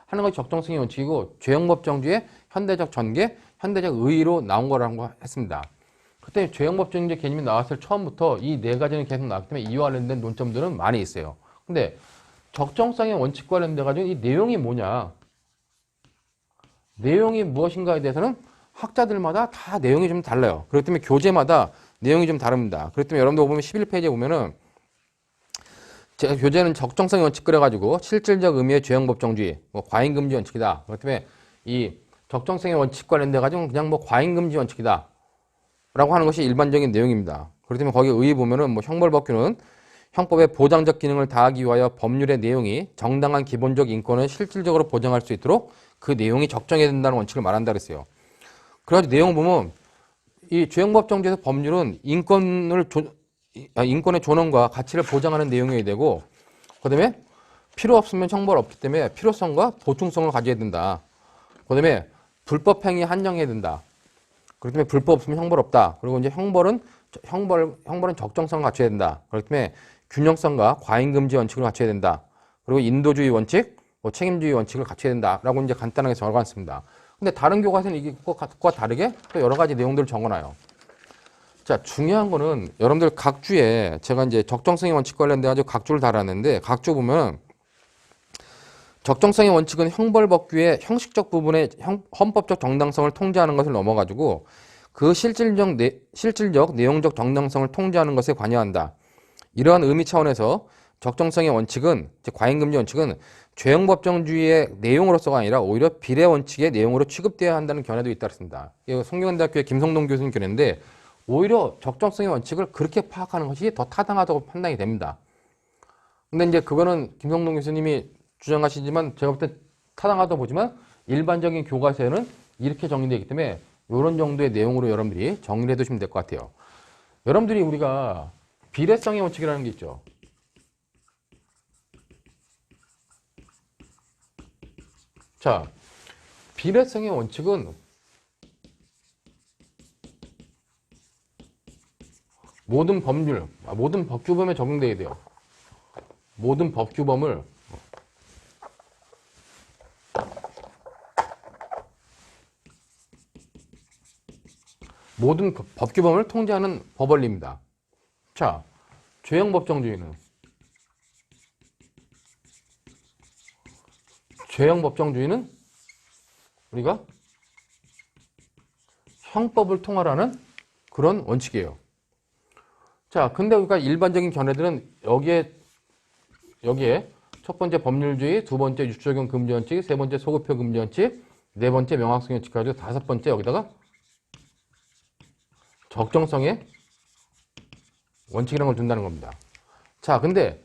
하는 것이 적정성의 원칙이고, 죄형법정주의 현대적 전개, 현대적 의의로 나온 거라고 했습니다. 그때 죄형법정주의 개념이 나왔을 처음부터 이 네 가지는 계속 나왔기 때문에 이와 관련된 논점들은 많이 있어요. 근데 적정성의 원칙과 관련돼 가지고 이 내용이 뭐냐, 내용이 무엇인가에 대해서는 학자들마다 다 내용이 좀 달라요. 그렇기 때문에 교재마다 내용이 좀 다릅니다. 그렇기 때문에 여러분들 보면 11페이지에 보면은 제가 교재는 적정성의 원칙 그래가지고 실질적 의미의 죄형법정주의, 뭐 과잉금지 원칙이다. 그렇기 때문에 이 적정성의 원칙 관련돼 가지고 그냥 뭐 과잉금지 원칙이다 라고 하는 것이 일반적인 내용입니다. 그렇기 때문에 거기 의의 보면은 뭐 형벌법규는 형법의 보장적 기능을 다하기 위하여 법률의 내용이 정당한 기본적 인권을 실질적으로 보장할 수 있도록 그 내용이 적정해야 된다는 원칙을 말한다 그랬어요. 그래가지고 내용을 보면 이 죄형법정주에서 법률은 인권의 존엄과 가치를 보장하는 내용이어야 되고, 그 다음에 필요 없으면 형벌 없기 때문에 필요성과 보충성을 가져야 된다. 그 다음에 불법행위 한정해야 된다. 그렇기 때문에 불법 없으면 형벌 없다. 그리고 이제 형벌은 적정성을 갖춰야 된다. 그렇기 때문에 균형성과 과잉금지 원칙을 갖춰야 된다. 그리고 인도주의 원칙, 책임주의 원칙을 갖춰야 된다라고 이제 간단하게 적어놨습니다. 근데 다른 교과서는 이게 그것과 다르게 또 여러 가지 내용들을 적어놔요. 자, 중요한 거는 여러분들 각주에 제가 이제 적정성의 원칙 관련돼 가지고 각주를 달았는데 각주 보면 적정성의 원칙은 형벌법규의 형식적 부분의 헌법적 정당성을 통제하는 것을 넘어가지고 그 실질적 내용적 정당성을 통제하는 것에 관여한다. 이러한 의미 차원에서 적정성의 원칙은, 즉 과잉금지 원칙은 죄형법정주의의 내용으로서가 아니라 오히려 비례 원칙의 내용으로 취급되어야 한다는 견해도 잇따라 있습니다. 이거 성균관대학교의 김성동 교수님 견해인데 오히려 적정성의 원칙을 그렇게 파악하는 것이 더 타당하다고 판단이 됩니다. 근데 이제 그거는 김성동 교수님이 주장하시지만 제가 볼 때 타당하다고 보지만 일반적인 교과서에는 이렇게 정리되어 있기 때문에 이런 정도의 내용으로 여러분들이 정리를 해두시면 될 것 같아요. 여러분들이 우리가 비례성의 원칙이라는 게 있죠. 자, 비례성의 원칙은 모든 법률, 모든 법규범에 적용돼야 돼요. 모든 법규범을 모든 법규범을 통제하는 법원리입니다. 자, 죄형법정주의는 우리가 형법을 통할하는 그런 원칙이에요. 자, 근데 우리가 일반적인 견해들은 여기에 첫 번째 법률주의, 두 번째 유추적용 금지 원칙, 세 번째 소급표 금지 원칙, 네 번째 명확성 원칙 가지고 다섯 번째 여기다가 적정성의 원칙이라는 걸 둔다는 겁니다. 자, 근데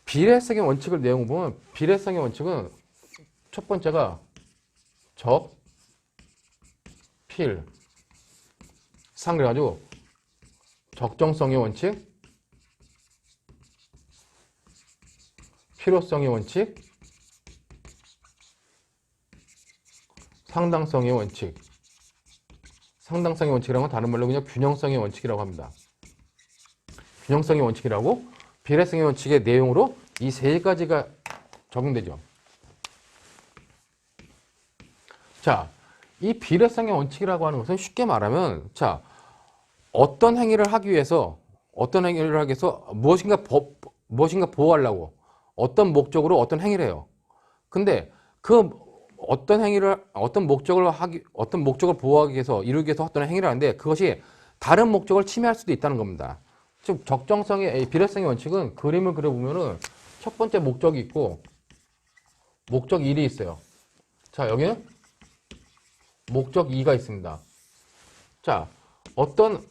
비례성의 원칙을 내용을 보면 비례성의 원칙은 첫 번째가 적, 필, 상 그래가지고 적정성의 원칙, 필요성의 원칙, 상당성의 원칙. 상당성의 원칙이라는 건 다른 말로 그냥 균형성의 원칙이라고 합니다. 균형성의 원칙이라고 비례성의 원칙의 내용으로 이 세 가지가 적용되죠. 자, 이 비례성의 원칙이라고 하는 것은 쉽게 말하면 자, 어떤 행위를 하기 위해서 무엇인가 보호하려고 어떤 목적으로 어떤 행위를 해요. 근데 그 어떤 목적을 보호하기 위해서 이루기 위해서 어떤 행위를 하는데 그것이 다른 목적을 침해할 수도 있다는 겁니다. 즉 비례성의 원칙은 그림을 그려보면은 첫 번째 목적이 있고 목적 1이 있어요. 자, 여기는 목적 2가 있습니다. 자, 어떤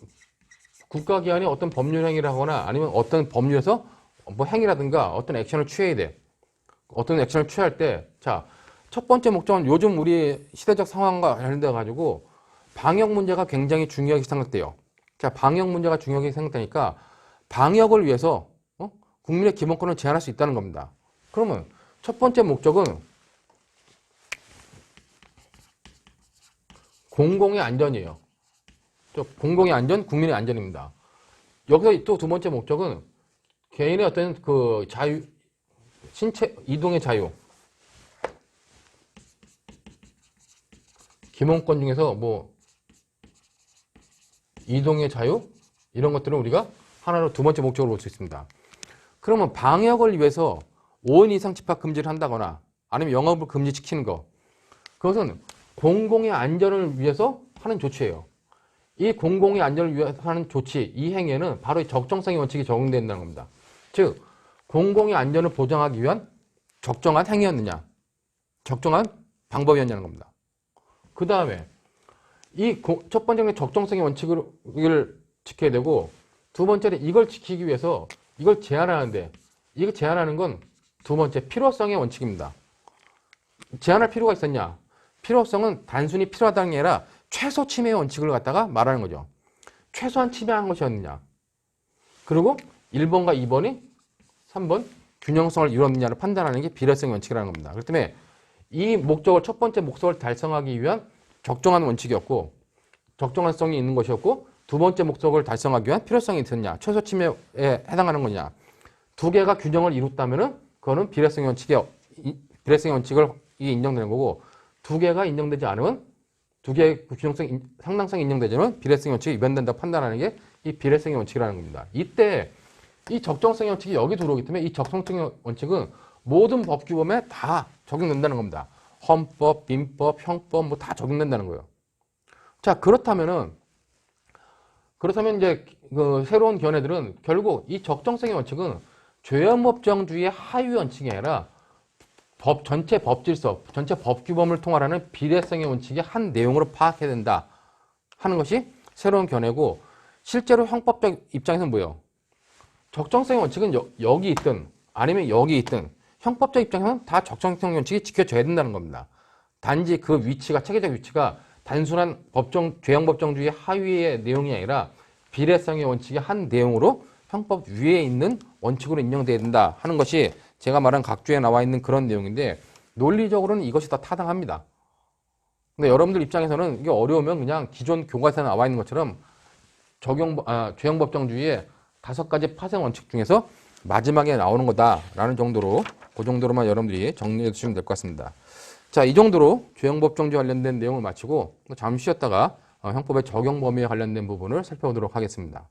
국가기관이 어떤 법률 행위를 하거나 아니면 어떤 법률에서 뭐 행위라든가 어떤 액션을 취해야 돼. 어떤 액션을 취할 때, 자, 첫 번째 목적은 요즘 우리 시대적 상황과 관련돼 가지고 방역 문제가 굉장히 중요하게 생각돼요. 자, 방역 문제가 중요하게 생각되니까 방역을 위해서 국민의 기본권을 제한할 수 있다는 겁니다. 그러면 첫 번째 목적은 공공의 안전이에요. 공공의 안전, 국민의 안전입니다. 여기서 또 두 번째 목적은 개인의 어떤 그 자유, 신체 이동의 자유. 기본권 중에서 뭐 이동의 자유 이런 것들은 우리가 하나로 두 번째 목적으로 볼 수 있습니다. 그러면 방역을 위해서 5인 이상 집합 금지를 한다거나 아니면 영업을 금지시키는 거, 그것은 공공의 안전을 위해서 하는 조치예요. 이 공공의 안전을 위해서 하는 조치, 이 행위에는 바로 이 적정성의 원칙이 적용된다는 겁니다. 즉, 공공의 안전을 보장하기 위한 적정한 행위였느냐, 적정한 방법이었냐는 겁니다. 그 다음에 이 첫 번째는 적정성의 원칙을 지켜야 되고, 두 번째는 이걸 지키기 위해서 이걸 제한하는데, 이거 제한하는 건 두 번째 필요성의 원칙입니다. 제한할 필요가 있었냐? 필요성은 단순히 필요하다는 게 아니라 최소 침해의 원칙을 갖다가 말하는 거죠. 최소한 침해한 것이었느냐. 그리고 1번과 2번이 3번 균형성을 이뤘느냐를 판단하는 게 비례성의 원칙이라는 겁니다. 그렇기 때문에 이 목적을 첫 번째 목적을 달성하기 위한 적정한 원칙이었고 적정한성이 있는 것이었고 두 번째 목적을 달성하기 위한 필요성이 있었냐. 최소 침해에 해당하는 거냐. 두 개가 균형을 이뤘다면은 그거는 비례성의 원칙을 인정되는 거고 두 개가 인정되지 않으면 두 개의 균형성, 상당성이 인정되지 않으면 비례성의 원칙이 위반된다고 판단하는 게 이 비례성의 원칙이라는 겁니다. 이때 이 적정성의 원칙이 여기 들어오기 때문에 이 적정성의 원칙은 모든 법규범에 다 적용된다는 겁니다. 헌법, 민법, 형법 뭐 다 적용된다는 거예요. 자, 그렇다면 이제 그 새로운 견해들은 결국 이 적정성의 원칙은 죄형법정주의의 하위 원칙이 아니라 전체 법질서, 전체 법규범을 통할하는 비례성의 원칙의 한 내용으로 파악해야 된다 하는 것이 새로운 견해고, 실제로 형법적 입장에서는 뭐예요? 적정성의 원칙은 여기 있든 아니면 여기 있든 형법적 입장에서는 다 적정성의 원칙이 지켜져야 된다는 겁니다. 단지 그 위치가, 체계적 위치가 단순한 죄형법정주의 하위의 내용이 아니라 비례성의 원칙의 한 내용으로 형법 위에 있는 원칙으로 인정돼야 된다 하는 것이 제가 말한 각주에 나와 있는 그런 내용인데, 논리적으로는 이것이 다 타당합니다. 근데 여러분들 입장에서는 이게 어려우면 그냥 기존 교과서에 나와 있는 것처럼 죄형법정주의의 5가지 파생 원칙 중에서 마지막에 나오는 거다라는 정도로, 그 정도로만 여러분들이 정리해 주시면 될 것 같습니다. 자, 이 정도로 죄형법정주의 관련된 내용을 마치고 잠시 쉬었다가 형법의 적용 범위에 관련된 부분을 살펴보도록 하겠습니다.